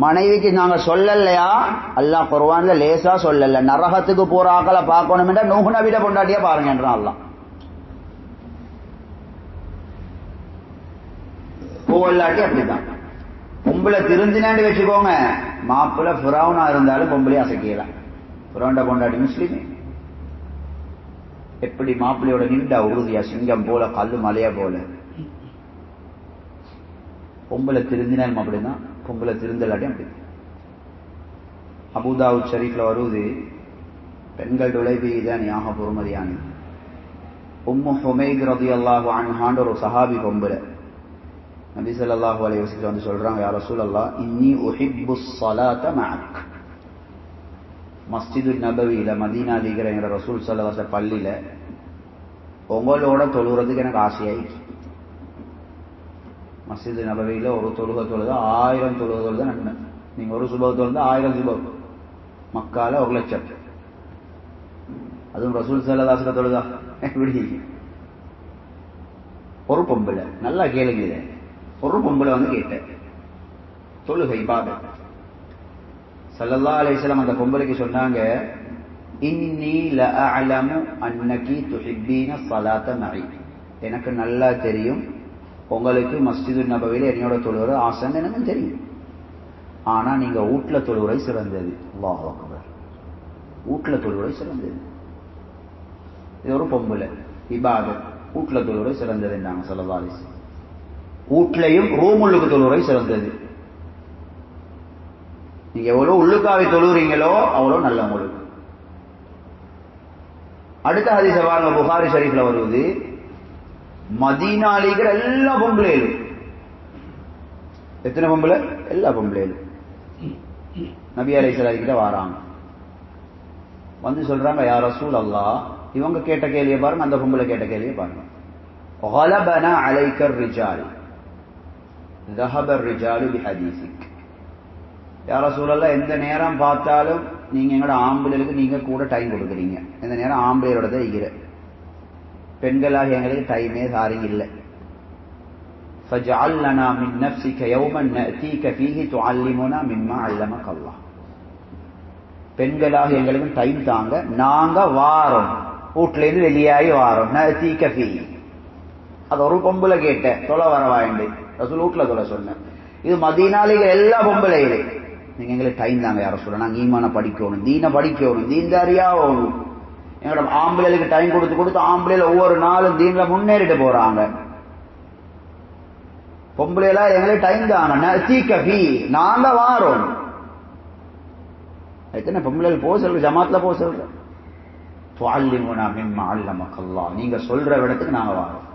மனைவிக்கு நாங்க சொல்லலையா? அல்லாஹ் குர்ஆன்ல லேசா சொல்லல. நரகத்துக்கு போற ஆக்களை பார்க்கணும் என்றா நூஹ் நபியிட பொண்டாட்டியா பாருங்க என்றான் அல்லாஹ். போகலாட்டி அப்படிதான். பொம்பளை திருந்தினாண்டு வச்சுக்கோங்க, மாப்பிள்ள ஃபிரௌனா இருந்தாலும் பொம்பளை அசைக்கலாம். ஃபிரௌண்ட பொண்டாட்டி முஸ்லிமே எப்படி மாப்பிள்ளையோட நின்றா உறுதியா, சிங்கம் போல, கல்லு மலையா போல. பொம்பளை திருந்தினாலும் அப்படிதான், பொம்பளை திருந்தலாட்டியும் அப்படி. அபூதாவுத் ஷரீஃப்ல வருவது பெண்கள் உழைப்பு தான் யாக பொறுமதியான. உம்மு ஹுமைத் ரலியல்லாஹு அன்ஹான்ற ஒரு சஹாபி பொம்பளை நபி ஸல்லல்லாஹு அலைஹி வஸல்லம் வந்து சொல்றாங்க, யா ரசூலல்லாஹ் இன்னி உஹிப்புஸ் ஸலாத மஅக். மஸ்ஜிது நபவியில மதீனால இருக்கிற எங்க ரசூல் ஸல்லல்லாஹு அலைஹி வஸல்லம் பள்ளியில உங்களோட தொழுகிறதுக்கு எனக்கு ஆசையாயிடுச்சு. மஸ்ஜிது நபவியில ஒரு தொழுகை தொழுது 1000 தொழுகை தொழுது நன்மை. நீங்க ஒரு சுப தொழுது 1000 சுப. மக்கால 1,00,000. அதுவும் ரசூல் ஸல்லல்லாஹு அலைஹி வஸல்லம் தொழுதா எப்படி? ஒரு பொம்பளை, நல்லா கேளுங்க இதை, ஒரு பொம்பளை வந்து கேட்டேன் தொழுகை இபாதத். ஸல்லல்லாஹு அலைஹி வஸல்லம் அந்த பொம்பளைக்கு சொன்னாங்க, இன்னி லஅலமு அன்னகி துஹிப்பீன ஸலாத மஇ. எனக்கு நல்லா தெரியும் உங்களுக்கு மஸ்ஜிது நபவியில என்னோட தொழுகிற ஆசைன்னு எனக்கு தெரியும். ஆனா நீங்க வீட்டுல தொழுகிற சிறந்தது. அல்லாஹ் அக்பர். வீட்டுல தொழுகிற சிறந்தது. இது ஒரு பொம்பளை இபாதத், வீட்டுல தொழுகிற சிறந்தது என்றாங்க ஸல்லல்லாஹு அலைஹி வஸல்லம். வீட்லையும் ரூம் உள்ளுக்கு தொழுகிற சிறந்தது. நீங்க எவ்வளவு உள்ளுக்காவை தொழுகிறீங்களோ அவ்வளவு நல்ல உங்களுக்கு. அடுத்த ஹதீஸ் பாருங்க, புகாரி ஷரீஃப்ல வருவது, மதீனால இருக்கிற எல்லா பொம்பளைகளும், எத்தனை பொம்பளை? எல்லா பொம்பளைகளும் நபி அலைஹிஸ்ஸலாம் கிட்ட வராங்க, வந்து சொல்றாங்க, யா ரசூல் அல்லாஹ், இவங்க கேட்ட கேள்வியை பாருங்க, அந்த பொம்பளை கேட்ட கேள்வியை பாருங்க. غلبنا عليك الرجال ذهب الرجال بحديثك. யா ரசூலல்லாஹ், எந்த நேரம் பார்த்தாலும் நீங்க எங்களோட ஆம்பளைகளுக்கு நீங்க கூட டைம் கொடுக்குறீங்க. இந்த நேரம் ஆம்பளையோட தான் இருக்கிற, பெண்களாக எங்களுக்கு டைமே சாரிங்க இல்லை. فَجْعَلْ لَنَا مِنْ نَفْسِكَ يَوْمًا نَأْتِيكَ فِيهِ تُعَلِّمُنَا مِمَّا عَلَّمَكَ اللَّهُ. பெண்களாக எங்களுக்கு டைம் தாங்க, நாங்க வாரோம், வீட்டுல இருந்து வெளியாகி வாரோம். نَأْتِيكَ فِيهِ. அது ஒரு பொம்பளை கேட்ட தொலை வரவாயிண்டு ரசூல் வீட்டுல தொலை சொன்னேன். இது மதீனாலிக எல்லா பொம்பளைகளே, நீங்க எங்களுக்கு டைம் தாங்க யார சொல்ல, நாங்க ஈமான படிக்கணும், தீன படிக்கணும், தீன்தாரியா ஆகணும். எங்களோட ஆம்பளைகளுக்கு டைம் கொடுத்து கொடுத்து ஆம்பளையில ஒவ்வொரு நாளும் தீன்ல முன்னேறிட்டு போறாங்க. பொம்பளைகளா எங்களுக்கு டைம் தாங்க, நாங்க வாரோம். எத்தனை பொம்பளைகள் போ சொல்ற, ஜமாத்ல போ சொல்ற, நீங்க சொல்ற இடத்துக்கு நாங்க வாரோம்.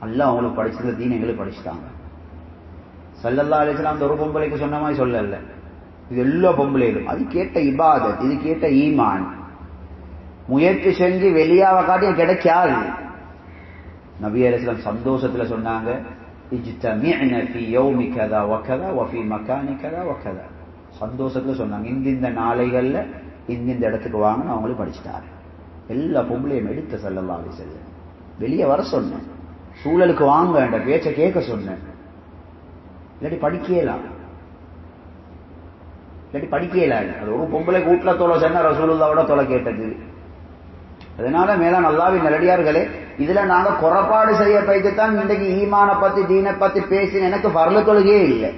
அல்லாஹ் அவங்களுக்கு படிச்சது தீன் எங்களுக்கு படிச்சுட்டாங்க. ஸல்லல்லாஹு அலைஹி வஸல்லம் அந்த ஒரு பொம்பளைக்கு சொன்ன மாதிரி சொல்லல, இது எல்லா பொம்பளைகளும். அது கேட்ட இபாதத், இது கேட்ட ஈமான். முயற்சி செஞ்சு வெளியாவ காட்டியும் கிடைக்காது. நபி அலைஹிஸ்ஸலாம் சந்தோஷத்துல சொன்னாங்க, இஜ்தமிஅன ஃபீ யௌமி கதா வ கதா வ ஃபீ மகானி கதா வ கதா. சந்தோஷத்துல சொன்னாங்க, இந்த நாளைகள்ல இந்த இடத்துக்கு வாங்கன்னு அவங்களும் படிச்சுட்டாரு. எல்லா பொம்பளையும் எடுத்த ஸல்லல்லாஹு அலைஹி வஸல்லம் வெளியே வர சொன்னேன், சூழலுக்கு வாங்க என்ற பேச்ச கேட்க சொன்னேன். இல்லாட்டி படிக்கலாம், இல்லாட்டி படிக்கலாம். அது ஒரு பொம்பளை வீட்டுல தொலை சொன்ன ரசூலுல்லாவோட தொலை கேட்டது. அதனால மேலான அல்லாஹ்வின் நல்லடியார்களே, இதுல நாங்க குறைபாடு செய்ய பைத்துத்தான் இன்றைக்கு ஈமான பத்தி தீனை பத்தி பேசின. எனக்கு பர்ல தொழுகையே இல்லை,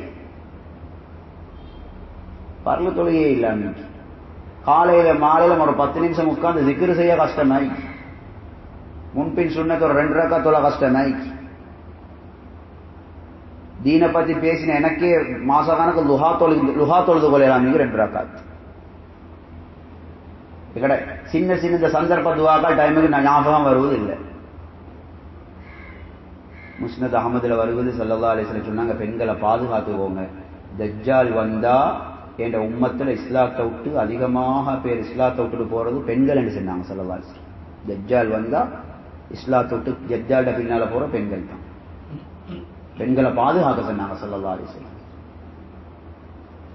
பர்ல தொழுகையே இல்லை. அன்னைக்கு காலையில மாலையில ஒரு 10 நிமிஷம் உட்கார்ந்து zikr செய்ய கஷ்டமாய், முன்பின் சுன்னத் ஒரு 2 ரக்காத் தொழ கஷ்டமாய். தீனை பத்தி பேசின எனக்கே மாச கணக்கு லுஹா தொழுது கொள்ளலாம் 2 ரக்காத். ఇక్కడ சின்ன சின்ன சந்தர்ப்ப துவாக்கள் டைமுக்கு ஞாபகம் வருவது இல்லை. முஸ்னத் அகமதுல வருவது ஸல்லல்லாஹு அலைஹி வஸல்லம் சொன்னாங்க, பெண்களை பாதுகாத்துக்கோங்க, தஜ்ஜால் வந்தா என்ற உம்மத்துல இஸ்லாத்தை விட்டு அதிகமாக பேர் இஸ்லாத்தை விட்டுட்டு போறது பெண்கள் என்று சொன்னாங்க ஸல்லல்லாஹு அலைஹி வஸல்லம். தஜ்ஜால் வந்தா இஸ்லாத்தை விட்டு தஜ்ஜால்ட பின்னால போற பெண்கள் தான். பெண்களை பாதுகாக்க சொன்னாங்க ஸல்லல்லாஹு அலைஹி வஸல்லம்.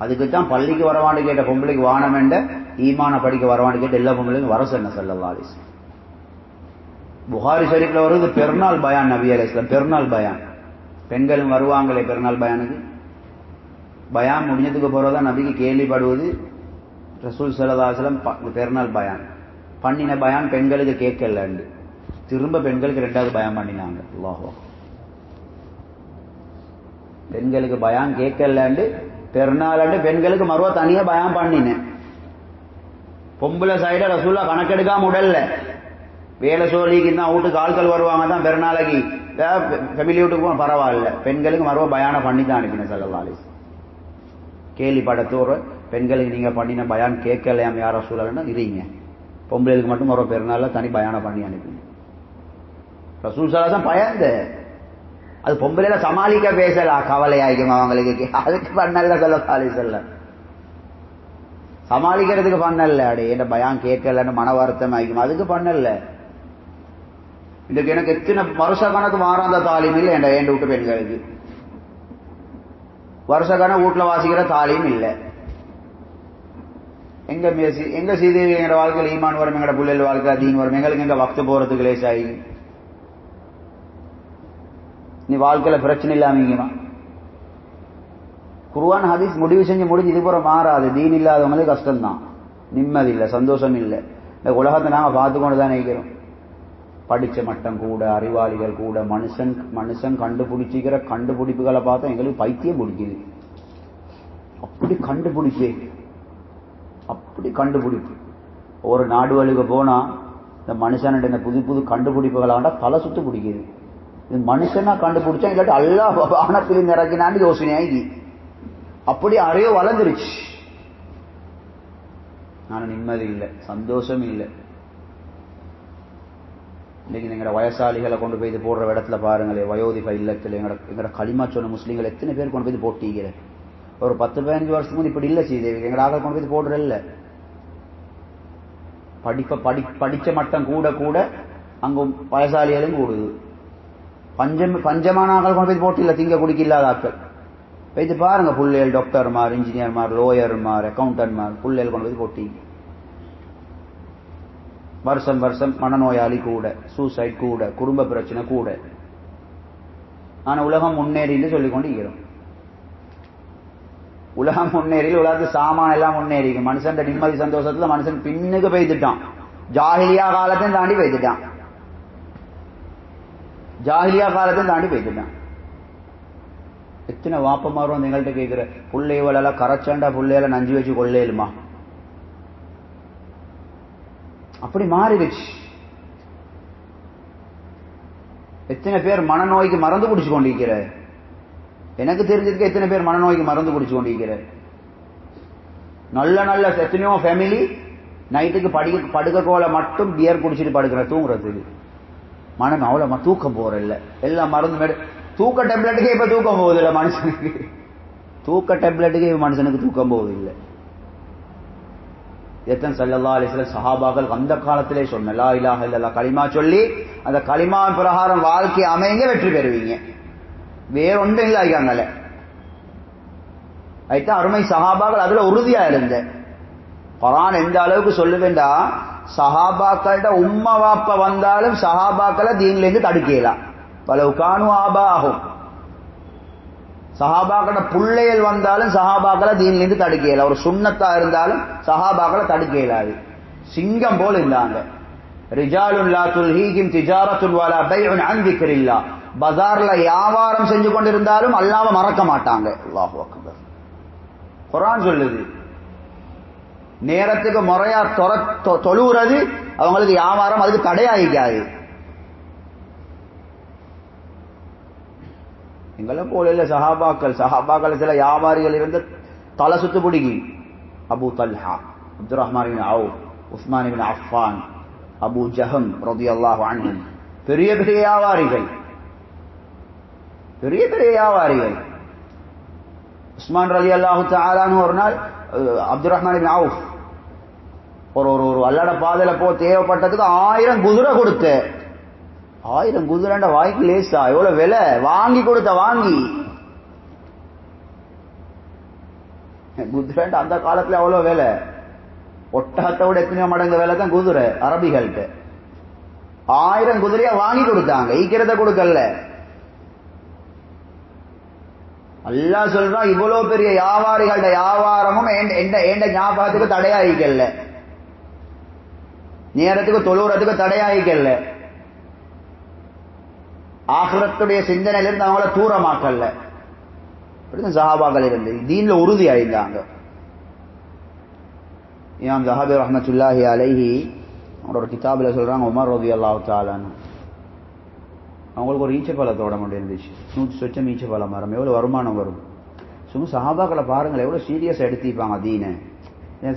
அதுக்குத்தான் பள்ளிக்கு வரவாண்டு கேட்ட பொம்பளைக்கு வானம் என்ற ஈமான படிக்க வரவாண்டு கேட்ட எல்லா பொம்பளைக்கும் வர சொன்ன ஸல்லல்லாஹு அலைஹி வஸல்லம். புகாரி ஷரீஃப்ல வருது பெருநாள் பயான், நபி அலைஹிஸ்ஸலாம் பெருநாள் பயான். பெண்களும் வருவாங்களே பெருநாள் பயானுக்கு. பயான் முடிஞ்சதுக்கு போறதான் நபிக்கு கேள்விப்படுவது ரசூல் ஸல்லல்லாஹு அலைஹி வஸல்லம் பெருநாள் பயான் பண்ணின பயான் பெண்களுக்கு கேட்கலண்டு திரும்ப பெண்களுக்கு ரெண்டாவது பயான் பண்ணினாங்க. அல்லாஹ், பெண்களுக்கு பயான் கேட்கலண்டு பெருநாள் பெண்களுக்கு மறுவ தனியா பயான் பண்ணினேன். பொம்பளை சைட ரசூல்லா கணக்கெடுக்காம உடல்ல வேலை சோழிக்கு தான் வீட்டுக்கு ஆட்கள் வருவாங்க தான் பெருநாளைக்கு ஃபேமிலி வீட்டுக்கு பரவாயில்ல, பெண்களுக்கு மறுவ பயானை பண்ணி தான் அனுப்பினேன் ஸல்லல்லாஹு அலைஹி வஸல்லம். கேள்விப்படத்தோற பெண்களுக்கு நீங்க பண்ணின பயான் கேட்கலையாம் யார் ரசூலுல்லாஹ்னா இருங்க, பொம்பளைகளுக்கு மட்டும் மறுவ பெருநாள்ல தனி பயானை பண்ணி அனுப்பினேன். ரசூல் ஸல்லல்லாஹு அலைஹி வஸல்லம் பயந்து அது பொம்பளையில சமாளிக்க பேசலாம், கவலையாயிக்கும் அவங்களுக்கு, அதுக்கு பண்ணல ஸல்லல்லாஹு அலைஹி வஸல்லம். சமாளிக்கிறதுக்கு பண்ணல, அடே என்ன பயான் கேட்கலன்னு மன வருத்தம் ஆகிக்கும், அதுக்கு பண்ணல. இதுக்கு எனக்கு எத்தனை வருஷ கணக்கு மாறாந்த தாலீம் இல்லை என் வீட்டு பெண்களுக்கு, வருஷ கணக்கு வீட்டுல வாசிக்கிற தாலீம் இல்லை. எங்க சீதேவி எங்க வாழ்க்கையில் ஈமான் வரும், எங்கட புள்ளல் வாழ்க்கை தீன் வரும், எங்களுக்கு எங்க வக்து போறதுக்கு லேசாகி நீ வாழ்க்கையில பிரச்சனை இல்லாம குர்ஆன் ஹதீஸ் முடிவு செஞ்சு முடிஞ்சு இது போற மாறாது. தீன் இல்லாதவங்களுக்கு கஷ்டம்தான், நிம்மதி இல்லை, சந்தோஷம் இல்லை. இந்த உலகத்தை நாங்க பார்த்து கொண்டு தான் நினைக்கிறோம். படிச்ச மட்டம் கூட, அறிவாளிகள் கூட, மனுஷன் கண்டுபிடிச்சிக்கிற கண்டுபிடிப்புகளை பார்த்தா எங்களுக்கு பைத்தியம் பிடிக்குது. அப்படி கண்டுபிடிப்பு ஒரு நாடுகளுக்கு போனா இந்த மனுஷன் இந்த புது புது கண்டுபிடிப்புகளாண்டா தலை சுத்து பிடிக்குது. இது மனுஷனா கண்டுபிடிச்சா இல்லாட்டி அல்லாஹ் வானத்தில் இறக்கினான்னு யோசனையாகி அப்படி அறிவு வளர்ந்துருச்சு. நான் நிம்மதி இல்லை, சந்தோஷம் இல்லை. இன்னைக்கு எங்கட வயசாளிகளை கொண்டு போய் போடுற இடத்துல பாருங்களேன், வயோதிக இல்லத்தில் எங்கட களிமா சொன்ன முஸ்லீம்கள் எத்தனை பேர் கொண்டு போய் போட்டீங்க. ஒரு 10-15 வருஷத்துக்கு முன் இப்படி இல்லை சீதேவி, எங்கட ஆக்கள் கொண்டு போய் போடுறதில்ல. படிச்ச மட்டம் கூட கூட அங்கும் வயசாளிகளும் கூடுது. பஞ்சமான ஆக்கள் கொண்டு போய் போட்டில்ல, திங்க குடிக்க இல்லாத ஆக்கள் வைத்து பாருங்க. புள்ளைகள் டாக்டர்மார், இன்ஜினியர்மார், லோயர்மார், அக்கௌண்டன்ட்மார் புள்ளைகள் கொண்டு போய் போட்டி. வருஷம் வருஷம் மனநோயாளி கூட, சூசைட் கூட, குடும்ப பிரச்சனை கூட. ஆனா உலகம் முன்னேறின்னு சொல்லிக்கொண்டு இருக்கிறோம். உலகம் முன்னேறி, உலகத்து சாமான எல்லாம் முன்னேறி, மனுஷன் நிம்மதி சந்தோஷத்துல மனுஷன் பின்னுக்கு பெய்துட்டான். ஜாஹிலியா காலத்தையும் தாண்டி பெய்துட்டான். எத்தனை வாப்பமாரும் வந்து எங்கள்கிட்ட கேட்கிற புள்ளைகளெல்லாம் கரைச்சாண்டா புள்ளையில நஞ்சு வச்சு கொள்ளையிலுமா, அப்படி மாறிடுச்சு. எத்தனை பேர் மனநோய்க்கு மருந்து குடிச்சு கொண்டிருக்கிற, எனக்கு தெரிஞ்சிருக்க எத்தனை பேர் மனநோய்க்கு மருந்து குடிச்சு கொண்டிருக்கிற. நல்ல நல்ல எத்தனையோ ஃபேமிலி நைட்டுக்கு படுக்க கோல மட்டும் பியர் குடிச்சிட்டு படுக்கிற தூங்குறதுக்கு. மனம் அவ்வளவு தூக்கம் போற இல்ல, எல்லாம் மருந்து தூக்க டேப்லெட்டுக்கே இப்ப தூக்கம் போகுது இல்ல மனுஷனுக்கு. மனுஷனுக்கு தூக்கம் போகுது இல்லை. எத்தனை ஸல்லல்லாஹு அலைஹி வஸல்லம் சஹாபாக்கள் அந்த காலத்திலே சொன்ன லா இலாஹ இல்லல்லாஹ் கலிமா சொல்லி அந்த கலிமா பிரகாரம் வாழ்க்கை அமைங்க, வெற்றி பெறுவீங்க. வேற ஒன்றும் இல்லை ஆகியாங்கல்ல. அதுதான் அருமை சஹாபாக்கள் அதுல உறுதியா இருந்த. குர்ஆன் எந்த அளவுக்கு சொல்லுவேண்டா, சஹாபாக்கள்ட உம்மா வாப்ப வந்தாலும் சஹாபாக்களை தீன்ல இருந்து தடுக்கலாம். பல கானு ஆபாகும், சஹாபாக்கள புள்ளைகள் வந்தாலும் சஹாபாக்களை தீன்ல இருந்து தடுக்கல. ஒரு சுன்னத்தா இருந்தாலும் சஹாபாக்களை தடுக்கலாது. சிங்கம் போல இருந்தாங்க. ரிஜாலுன் லா துல்ஹீஹிம் திஜாரத்துன் வலா பைஉன் அன் திக்ரில்லாஹ். பஜார்ல வியாபாரம் செஞ்சு கொண்டிருந்தாலும் அல்லாஹ்வை மறக்க மாட்டாங்க. அல்லாஹு அக்பர். குர்ஆன் சொல்லுது, நேரத்துக்கு முறையா தொழுகிறது அவங்களுக்கு வியாபாரம் அதுக்கு தடையாயிக்காது. எங்களை போல இல்ல சஹாபாக்கள் சில வியாபாரிகள் இருந்து தலை சுத்து பிடிக்கி. அபு தல்ஹா, அப்துர் ரஹ்மான் இப்னு அவுஃப், உஸ்மான் இப்னு அஃபான், அபு ஜஹம் ரலியல்லாஹு அன்ஹும் பெரிய பெரிய வியாபாரிகள். பெரிய பெரிய வியாபாரிகள். உஸ்மான் ரலியல்லாஹு தஆலான்னு ஒரு நாள் அப்துல் ரஹ்மான் இப்னு அவுஃப் ஒரு அல்லாட பாதையில தேவைப்பட்டதுக்கு 1000 குதிரை கொடுத்த. 1000 குதிரைண்ட வாய்க்கு லேசா, எவ்வளவு விலை வாங்கி கொடுத்த. வாங்கி குதிரைண்ட அந்த காலத்துல எவ்வளவு விலை, ஒட்டகத்தை விட எத்தனையோ மடங்கு விலை தான் குதிரை அரபிகள்கிட்ட. 1000 குதிரையா வாங்கி கொடுத்தாங்க, ஈக்கிறத கொடுக்கல. அல்லாஹ் சொல்றான், இவ்வளவு பெரிய வியாபாரிகளோட வியாபாரமும் எந்த ஞாபகத்துக்கு தடையாயிக்கல, நேரத்துக்கு தொழுறதுக்கு தடையாயிக்கல, ஆகிரத்துடைய சிந்தனையிலிருந்து அவங்கள தூரமாக்கல. சஹாபாக்கள் இருந்து தீன்ல உறுதி ஆயிருந்தாங்க. இமாம் ஸஹாபி ரஹ்மத்துல்லாஹி அலைஹி அவங்களோட ஒரு கிதாபில் சொல்றாங்க, உமர் ரலியல்லாஹு தஆலா அவங்களுக்கு ஒரு ஈச்சப்பழ தோட்டம் ஒன்று இருந்துச்சு. 100 சொச்சம் ஈச்சப்பழ மரம். எவ்வளவு வருமானம் வரும். சும்மா சஹாபாக்களை பாருங்கள் எவ்வளவு சீரியஸ் எடுத்திப்பாங்க தீனை.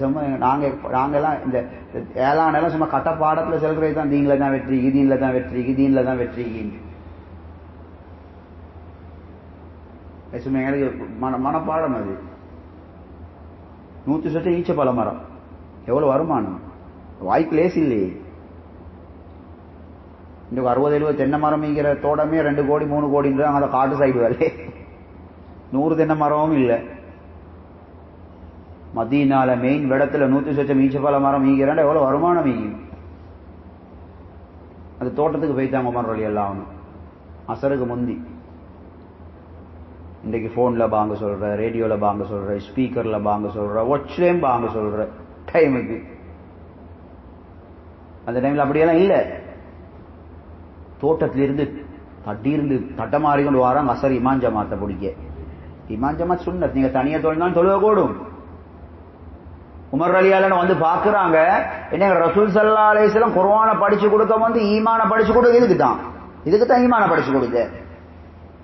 சும்மா நாங்கெல்லாம் இந்த ஏழானெல்லாம் சும்மா கட்ட பாடத்துல செல்றது தான், தீன்ல தான் வெற்றி, தீன்ல தான் வெற்றி, தீன்ல தான் வெற்றி. சும்மா எங்களுக்கு மனப்பாடம் அது. 100 சொச்சம் ஈச்சப்பழ மரம், எவ்வளவு வருமானம், வாய்க்கு லேஸ் இல்லையே. இந்த 60-70 தென்னை மரம் ஈங்கிற தோட்டமே 2 கோடி 3 கோடின்றாங்க. அதை காட்டு சைடு வேலை 100 தென்னை மரமும் இல்லை. மதீனால மெயின் இடத்துல 100 சொச்சம் ஈச்சப்பழ மரம் ஈங்கிறாண்ட எவ்வளவு வருமானம் ஈங்கும். அந்த தோட்டத்துக்கு போய்த்தாங்க உமர் ரலியல்லாஹு அன்ஹு அசருக்கு முந்தி. இன்றைக்கு போன்ல பாங்க சொல்ற, ரேடியோல பாங்க சொல்ற, ஸ்பீக்கர்ல பாங்க சொல்ற, வாட்ச்லயும் பாங்க சொல்ற டைமுக்கு. அந்த டைம்ல அப்படியெல்லாம் இல்ல. தோட்டத்திலிருந்து தட்டியிருந்து தட்டமாறி கொண்டு வராங்க அசர் இமாம் ஜமாத்தை பிடிக்க. இமாம் ஜமாத் சுன்னத், நீங்க தனியா தொழில்தான் தொழுவ கூடும். உமர் ரலியல்லாஹு வந்து பாக்குறாங்க, என்ன ரசூல் ஸல்லல்லாஹு அலைஹி வஸல்லம் குர்ஆனை படிச்சு கொடுக்க வந்து ஈமான படிச்சு கொடுக்க இதுக்கு தான் ஈமான படிச்சு கொடுக்க,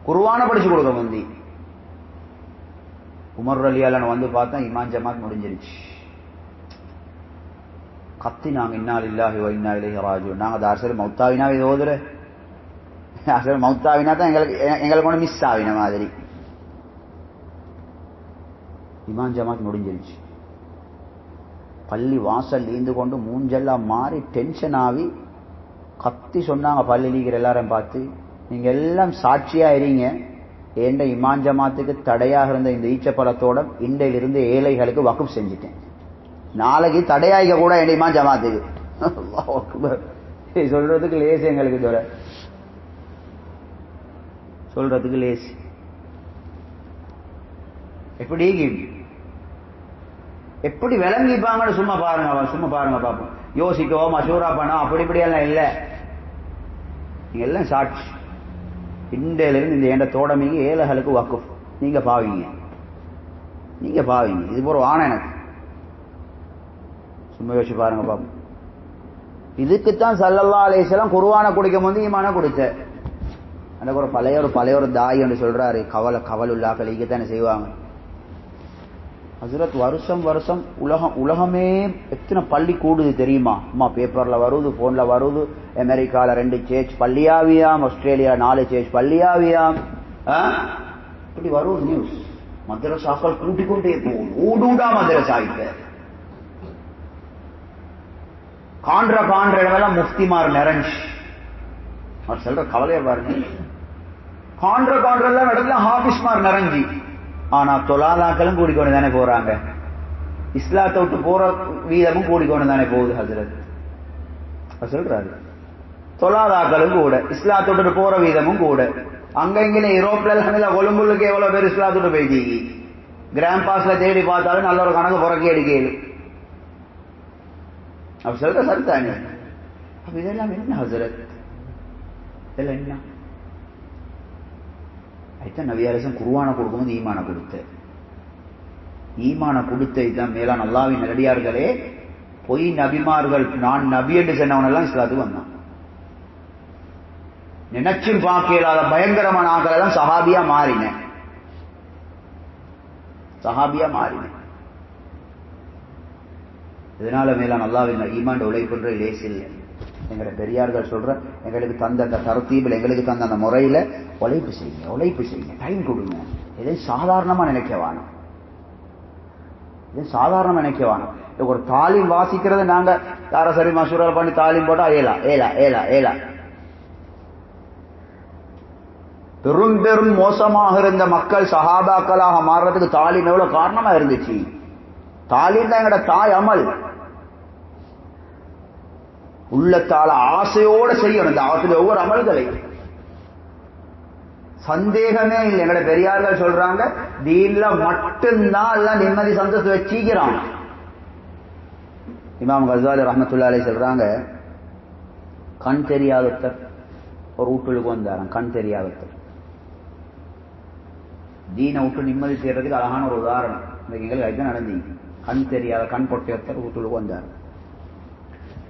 குர்ஆனை படிச்சு கொடுக்க வந்து. உமர் ரலியல்லாஹு வந்து பார்த்தா இமாம் ஜமாத் முடிஞ்சிருச்சு. கத்தினாங்க, இன்னா லில்லாஹி வ இன்னா இலைஹி ராஜிஊன். நாங்க தாசர் மௌத்தாவினா இது ஓதுற, அசல் மௌத்தாவினா தான் எங்களுக்கு ஒன்று மிஸ் ஆவின மாதிரி. இமாம் ஜமாத் முடிஞ்சிருச்சு. பள்ளி வாசல் ஈந்து கொண்டு மூஞ்செல்லாம் மாறி டென்ஷன் ஆகி கத்தி சொன்னாங்க பள்ளி லீகிற எல்லாரையும் பார்த்து, நீங்க எல்லாம் சாட்சியா இருங்க, ஏண்ட இமாம் ஜமாத்துக்கு தடையாக இருந்த இந்த ஈச்சப்பழத்தோட இன்றையிலிருந்து ஏழைகளுக்கு வக்ஃப் செஞ்சுட்டேன். நாளைக்கு தடையாய்க்க கூட என் இமாம் ஜமாத்துக்கு. சொல்றதுக்கு லேசு, எங்களுக்கு சொல்றதுக்கு லேசு. எப்படி விளங்கிப்பாங்கன்னு சும்மா பாருங்க பாப்போம். யோசிக்கவோ மசூரா பண்ணோ அப்படி இப்படியெல்லாம் இல்லை. நீங்க எல்லாம் சாட்சி. இன்றையிலிருந்து இந்த என்ற தோடமைக்கு ஏழைகளுக்கு வக்ஃப் நீங்க பாவீங்க. இது ஒரு ஆணை எனக்கு. சும்மா யோசிச்சு பாருங்க பாப்போம். இதுக்குத்தான் ஸல்லல்லாஹு அலைஹி வஸல்லம் குர்ஆனை குடிக்கும் போது ஈமான கொடுத்த. எனக்கு ஒரு பழைய ஒரு தாய் என்று சொல்றாரு, கவலுல்லாக்கள் ஈக்கத்தானே செய்வாங்க. ஹஸ்ரத் வருஷம் உலகமே எத்தனை பள்ளி கூடுது தெரியுமா? அம்மா பேப்பர்ல வருது, போன்ல வருது. அமெரிக்கால 2 சேர்ச் பள்ளியாவியாம், ஆஸ்திரேலியா 4 சேர்ச் பள்ளியாவியாம். இப்படி வரும் நியூஸ். மதரசாக்கள் கூட்டிக் கொண்டே போகும். ஊடூடா மதரசா. இப்ப காண்ற இடமெல்லாம் முஃப்திமார் நிறைஞ்சு. அவர் சொல்ற கவலையை பாருங்க. காண்ற எல்லாம் இடத்துல ஹாபிஸ்மார் நிறைஞ்சி. ஆனா தொழாதாக்களும் கூடிக்கொண்டு தானே போறாங்க. இஸ்லாத்தை விட்டு போற வீதமும் கூடிக்கொண்டு தானே போகுது. ஹஜ்ரத் சொல்றாரு, தொழாதாக்களும் கூட, இஸ்லாத்தை விட்டு போற வீதமும் கூட. அங்க இங்கே யூரோப்ல கொழும்புக்கு எவ்வளவு பேர் இஸ்லாத்தை விட்டு போயிட்டீங்க. கிராண்ட் பாஸ்ல தேடி பார்த்தாலும் நல்ல ஒரு கணக்கு புறக்கி எடுக்கல. அப்ப சொல்ற சரித்தானே. அப்ப இதெல்லாம் என்ன ஹஜ்ரத்? இதெல்லாம் என்ன? ஐத்தான் நபி அலைஹிஸ்ஸலாம் குர்ஆனை கொடுக்கும்போது ஈமான கொடுத்த. ஈமான கொடுத்த இதுதான் மேலான அல்லாஹ்வின் நல்லடியார்களே. பொய் நபிமார்கள், நான் நபி என்று சொன்னவனெல்லாம் இஸ்லாத்துக்கு வந்தான். நினைச்சும் பார்க்க இயலாத பயங்கரமான ஆக்களை தான் சஹாபியா மாறினேன். இதனால மேலான அல்லாஹ்வின் ஈமான் உழைப்புன்ற லேஸ் இல்லை. எங்களோட பெரியார்கள் சொல்ற எங்களுக்கு தந்த அந்த தரத்தீபில் எங்களுக்கு தந்த அந்த முறையில உழைப்பு செய்யுங்க, டைம் கொடுங்க. இதை சாதாரணமா நினைக்கவானோ, இது சாதாரணமா நினைக்கவானோ. ஒரு தாலீம் வாசிக்கிறது நாங்க யார சரி மசூரா பண்ணி தாலீம் போட்டா ஏலா பெரும் பெரும் மோசமாக இருந்த மக்கள் சஹாபாக்களாக மாறுறதுக்கு தாலீம் எவ்வளவு காரணமா இருந்துச்சு. தாலீம் தான் எங்கட தாய் அமல். உள்ளத்தால ஆசையோட செய்யணும் இந்த ஆத்துல ஒவ்வொரு அமல்களை. சந்தேகமே இல்லை. எங்கட பெரியார்கள் சொல்றாங்க தீன்ல மட்டும்தான் எல்லாம் நிம்மதி சந்தோஷத்தை வச்சுக்கிறான். இமாம் கஸ்ஸாலி ரஹ்மத்துல்லாஹி அலைஹி சொல்றாங்க, கண் தெரியாதவர் ஒரு வீட்டுக்கு வந்தாராம். கண் தெரியாதவர் தீனை விட்டு நிம்மதி செய்யறதுக்கு அழகான ஒரு உதாரணம் இன்னைக்கு எங்களுக்கு அதுதான் நடந்தீங்க. கண் தெரியாத கண் பொட்டையத்தர் வீட்டுக்கு வந்தார்.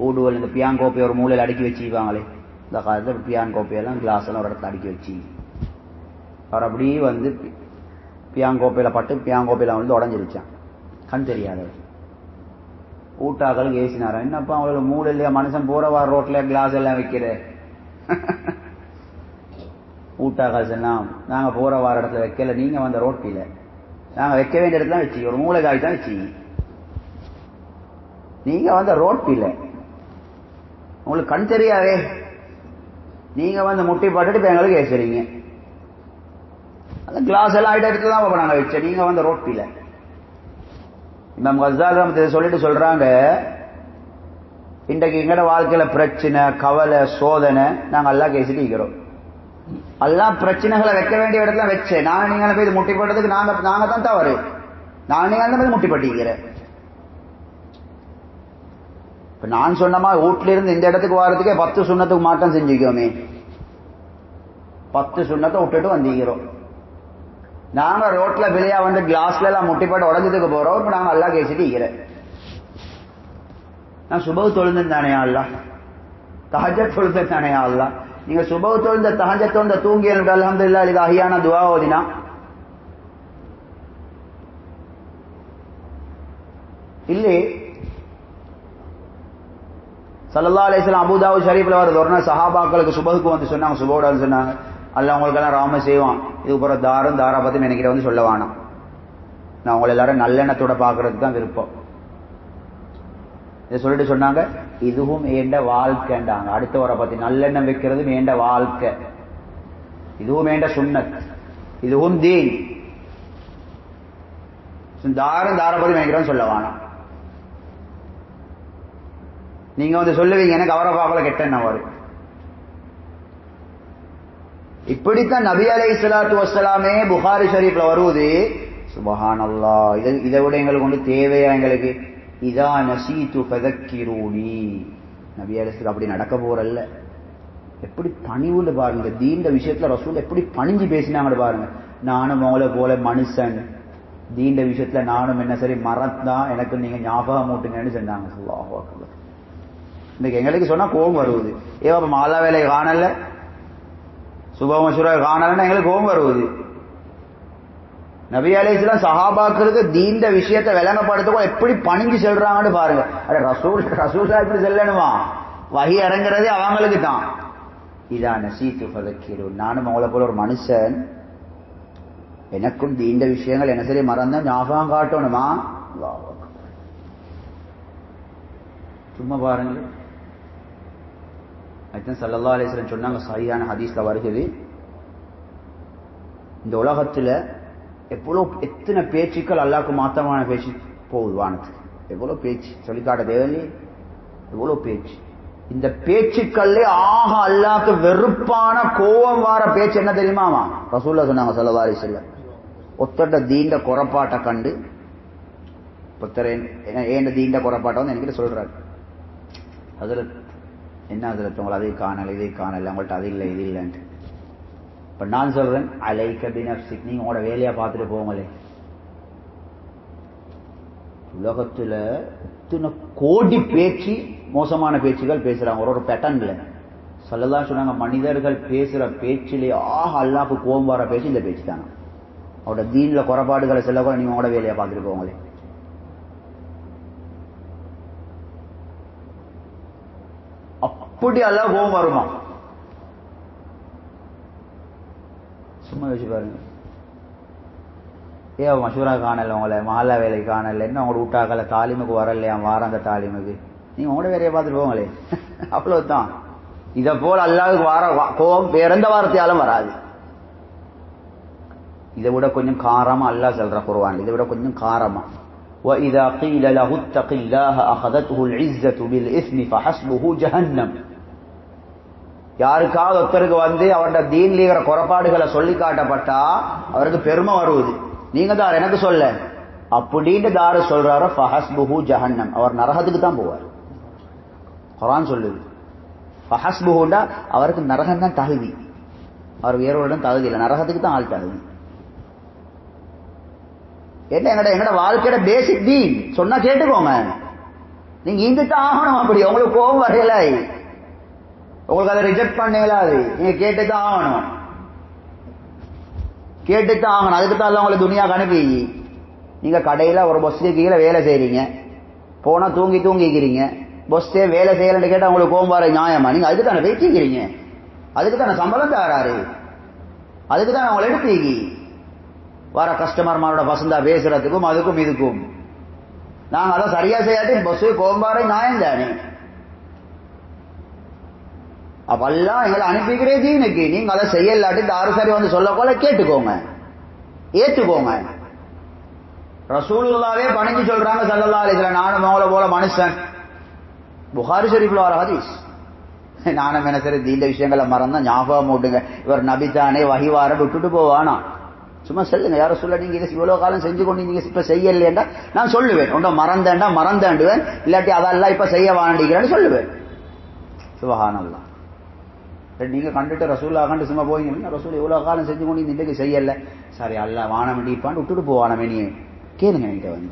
ஊடுவல் இந்த பியான் கோப்பையை ஒரு மூலையில் அடுக்கி வச்சுக்குவாங்களே, இந்த காலத்தில் பியான் கோப்பையெல்லாம் கிளாஸ் எல்லாம் ஒரு இடத்துல அடுக்கி வச்சு அவர் அப்படியே வந்து பியான் கோப்பையில பட்டு பியான் கோப்பையில வந்து உடஞ்சிருச்சான். கண் தெரியாதவர் ஊட்டாக்களுக்கு ஏசினாரா, என்னப்பா அவங்களுக்கு மூளை இல்லையா, மனுஷன் போற வார ரோட்ல கிளாஸ் எல்லாம் வைக்கிற. ஊட்டாக்கள் எல்லாம் நாங்க போற வார இடத்துல வைக்கல, நீங்க வந்த ரோட்டில நாங்க வைக்க வேண்டிய இடத்துல வச்சு ஒரு மூளை காய் தான் வச்சு நீங்க வந்த ரோட்டில உங்களுக்கு கண் தெரியாதே, நீங்க வந்து முட்டி பாட்டுட்டு இப்ப எங்களுக்கு ஏசுறீங்க. அந்த கிளாஸ் எல்லாம் ஆயிட்ட இடத்துல தான் நாங்க வச்ச, நீங்க வந்த ரோட்டில. இமாம் கஸ்ஸாலி சொல்லிட்டு சொல்றாங்க, இன்றைக்கு எங்கட வாழ்க்கையில பிரச்சனை கவலை சோதனை நாங்க எல்லாம் கேசிட்டு இருக்கிறோம். எல்லாம் பிரச்சனைகளை வைக்க வேண்டிய இடத்துல வச்சேன். நான் நீங்க போய் முட்டி போட்டதுக்கு நாங்க தான் தவறு. நான் நீங்க போய் முட்டி பட்டிக்கிறேன். இப்ப நான் சொன்னமா வீட்டுல இருந்து இந்த இடத்துக்கு வர்றதுக்கே 10 சுண்ணத்துக்கு மாற்றம் செஞ்சுக்கோமே. 10 சுண்ணத்தை விட்டுட்டு வந்திக்கிறோம். நாங்க ரோட்ல வெளியா வந்து கிளாஸ்ல எல்லாம் முட்டி போட்டு உடஞ்சதுக்கு போறோம். இப்ப நாங்க எல்லாம் கேசிட்டு இருக்கிறேன். நான் சுபஹ் தொழுந்தேன் தானே அல்லாஹ், தஹஜ்ஜத் தொழுந்தேன் தானே அல்லாஹ். நீங்க சுபஹ் தொழுந்த தஹஜ்ஜத் தொழுந்த தூங்கி அல்ஹம்துலில்லாஹ் இது அஹியானா துஆ ஓதினா இல்லே. ஸல்லல்லாஹு அலைஹி வஸல்லம் அபூ தாவூத் ஷரீஃப்ல வருது, ஒரு நாள் சஹாபாக்களுக்கு சுபஹுக்கு வந்து சொன்னாங்க, சுபஹோட சொன்னாங்க, அல்லாஹ் உங்களுக்கு எல்லாம் ராம செய்வான், இது போற தாரா பத்தி நினைக்கிற வந்து சொல்ல வேணாம், நான் உங்களை எல்லாரும் நல்லெண்ணத்தோட பாக்குறதுக்கு தான் விருப்பம். இதை சொல்லிட்டு சொன்னாங்க, இதுவும் ஏண்ட வாழ்க்கைண்டாங்க. அடுத்த வர பத்தி நல்லெண்ணம் வைக்கிறதும் ஏண்ட வாழ்க்கை, இதுவும் ஏண்ட சுன்னத், இதுவும் தீன். தாரபதி நினைக்கிறோம் சொல்ல வேணாம். நீங்க வந்து சொல்லுவீங்க எனக்கு அவரை பாக்கல கெட்ட வரும். இப்படித்தான் நபி அலைஹிஸ்ஸலாத்து வஸ்ஸலாமே புகாரி ஷரீஃப்ல வருவது. சுப்ஹானல்லாஹ், இதை விட எங்களுக்கு ஒன்று தேவையா? எங்களுக்கு இதா நசீது ஃபதக்கிரூனி. நபி அலைஹிஸ்ஸலாம் அப்படி நடக்க போறல்ல. எப்படி பணிவுல பாருங்க, தீண்ட விஷயத்துல ரசூல் எப்படி பணிஞ்சு பேசினாங்க பாருங்க. நானும் உங்களை போல மனுஷன், தீண்ட விஷயத்துல நானும் என்ன சரி மறந்தான், எனக்கு நீங்க ஞாபகம் மூட்டுங்கன்னு சொன்னாங்க. அல்லாஹு அக்பர். இன்னைக்கு எங்களுக்கு சொன்னா கோபம் வருவது. ஏன் மாலா வேலையை காணல, சுபமசுரா காணலன்னா எங்களுக்கு கோபம் வருவது. நபி அலைஹிஸ்ஸலாம் சஹாபாக்களுக்கு தீண்ட விஷயத்தை விளங்கப்படுத்த எப்படி பணிஞ்சு செல்றாங்கன்னு பாருங்க. அட ரசூலா இப்படி செல்லணுமா? வஹி இறங்குறதே அவங்களுக்கு தான். இதா நசீது ஃபதக்கிரூன், நானும் அவளை போல ஒரு மனுஷன், எனக்கும் தீண்ட விஷயங்கள் என்ன சரி மறந்தா ஞாபகம் காட்டணுமா? சும்மா பாருங்க. அதுதான் ஸல்லல்லாஹு அலைஹி வஸல்லம் சொன்னாங்க, சஹீஹான ஹதீஸ்ல வருகிறது, இந்த உலகத்துல எத்தனை பேச்சுக்கள் அல்லாஹ்க்கு மாத்தமான பேச்சு போகுது வானத்துக்கு. எவ்வளவு பேச்சு சொல்லிக்காட்ட தேவையில்லையே, எவ்வளவு பேச்சு. இந்த பேச்சுக்கள்ல ஆக அல்லாஹ்க்கு வெறுப்பான கோபம் வார பேச்சு என்ன தெரியுமாமா? ரசூலுல்லாஹ் சொன்னாங்க ஸல்லல்லாஹு அலைஹி வஸல்லம், ஒத்தட்ட தீண்ட குறப்பாட்டை கண்டு ஒருத்தர் ஏண்ட தீண்ட குறப்பாட்டை வந்து என்கிட்ட சொல்றாரு, ஹஜ்ரத் என்ன ஹஜ்ரத் உங்களை அதை காணல இதை காணல, உங்கள்கிட்ட அது இல்லை இது இல்லைன்ட்டு. இப்ப நான் சொல்றேன், அலைக பினஃப்ஸிக், நீங்க உங்களோட வேலையா பார்த்துட்டு போங்களே. உலகத்துல இத்தனை கோடி பேச்சு மோசமான பேச்சுகள் பேசுறாங்க ஒரு பேட்டர்ன்ல. ஸல்லல்லாஹு சொன்னாங்க, மனிதர்கள் பேசுற பேச்சிலே ஆக அல்லாஹ்க்கு கோபம் வர பேச்சு இந்த பேச்சு தாங்க. அவரோட தீன்ல குறைபாடுகளை செல்ல கூட நீங்க உங்களோட வேலையா பார்த்துட்டு போங்களே. அப்படி அல்லாஹ் கோபம் வருமா? சும்மா யோசிச்சு பாருங்க. ஏன் மஷூரா காணல, உங்களை மஹல்லா வேலைக்கு காணல, என்ன உங்களோட வீட்டாக்கல தாலிமுக்கு வரலையா, வாராங்க தாலிமுக்கு, நீங்க உங்களோட வேலையை பார்த்துட்டு போங்களே, அவ்வளவுதான். இதை போல அல்லாஹ்வுக்கு வார கோபம் வேற எந்த வார்த்தையாலும் வராது. இதை விட கொஞ்சம் காரமா அல்லாஹ் சொல்ற குர்ஆன், இதை விட கொஞ்சம் காரமா, وَإِذَا قِيلَ لَهُ اتَّقِ اللَّهَ أَخَذَتْهُ الْعِزَّةُ بِالْإِثْمِ فَحَسْبُهُ جَهَنَّمُ. யாருக்காவது ஒருத்தருக்கு அவருடைய தீன்ல இருக்கிற குறைபாடுகளை சொல்லி காட்டப்பட்டா அவருக்கு பெருமை வருவது. நீங்க தார் எனக்கு சொல்ல அப்படின்னு தாரு சொல்றாரு, ஃபஹஸ்புஹு ஜஹன்னம், அவர் நரகத்துக்கு தான் போவார். குர்ஆன் சொல்லுது ஃபஹஸ்புஹுண்டா அவருக்கு நரகம் தான் தகுதி, அவர் வேறொரு தகுதி இல்லை, நரகத்துக்கு தான் ஆள் தகுதி. என்ன எங்கட வாழ்க்கையோட பேசிக் தீன் சொன்னா கேட்டுக்கோங்க. நீங்க இந்துதான் ஆகணும். அப்படி உங்களுக்கு கோபம் வரையல, உங்களுக்கு அதை ரிஜெக்ட் பண்ண இயலாது, நீங்க கேட்டுதான் ஆகணும். கேட்டுதான் ஆகணும். அதுக்கு தான் உங்களுக்கு துனியாக்கு அனுப்பி. நீங்க கடையில ஒரு பொஸ்ஸுக்கு கீழே வேலை செய்றீங்க, போனா தூங்கிக்கிறீங்க, பொஸ்ஸே வேலை செய்யலன்னு கேட்டா உங்களுக்கு கோபம் வர நியாயமா? நீங்க அதுக்கு தானே வெயிட்டிக்கிறீங்க, அதுக்கு தானே சம்பளம் தராரு, அதுக்கு தான் அவங்களை எடுப்பீங்க. வர கஸ்டமர்மாரோட பசந்தா பேசுறதுக்கும் அதுக்கும் இதுக்கும் நாங்க அதை சரியா செய்யாட்டி பஸ் கோம்பாறை நியாயம் தானே. அப்பெல்லாம் எங்களை அனுப்பிக்கிறே தீனுக்கு, நீங்க அதை செய்யலாட்டி தாரு சரி வந்து சொல்ல போல கேட்டுக்கோங்க, ஏற்றுக்கோங்க. ரசூலுல்லாவே பணிஞ்சு சொல்றாங்க ஸல்லல்லாஹு அலைஹி வஸல்லம், நானும் உங்களை போல மனுஷன். புகாரி ஷரீஃப்ல வர ஹதீஸ். நானும் என்ன சரி தீண்ட விஷயங்களை மறந்தா ஞாபகம் ஓட்டுங்க, இவர் நபித்தானே வஹிவாரன்னு விட்டுட்டு போவானா, சும்மா சொல்லுங்க. யாரும் சொல்ல நீங்க இதை இவ்வளவு காலம் செஞ்சு கொண்டு நீங்க இப்ப செய்யலையேண்டா நான் சொல்லுவேன், உண்ட மறந்தேண்டுவேன், இல்லாட்டி அதெல்லாம் இப்ப செய்ய வாண்டிக்கிறேன்னு சொல்லுவேன். சுபஹானல்லாஹ். நீங்க கண்டுட்டு ரசூல்லா கண்டு சும்மா போய் ரசூல் இவ்வளவு காலம் செஞ்சு கொண்டு இன்றைக்கு செய்யல, சரி அல்ல வானம் வேண்டிப்பான்னு விட்டுட்டு போவானமே, நீ கேளுங்க என்கிட்ட வந்து.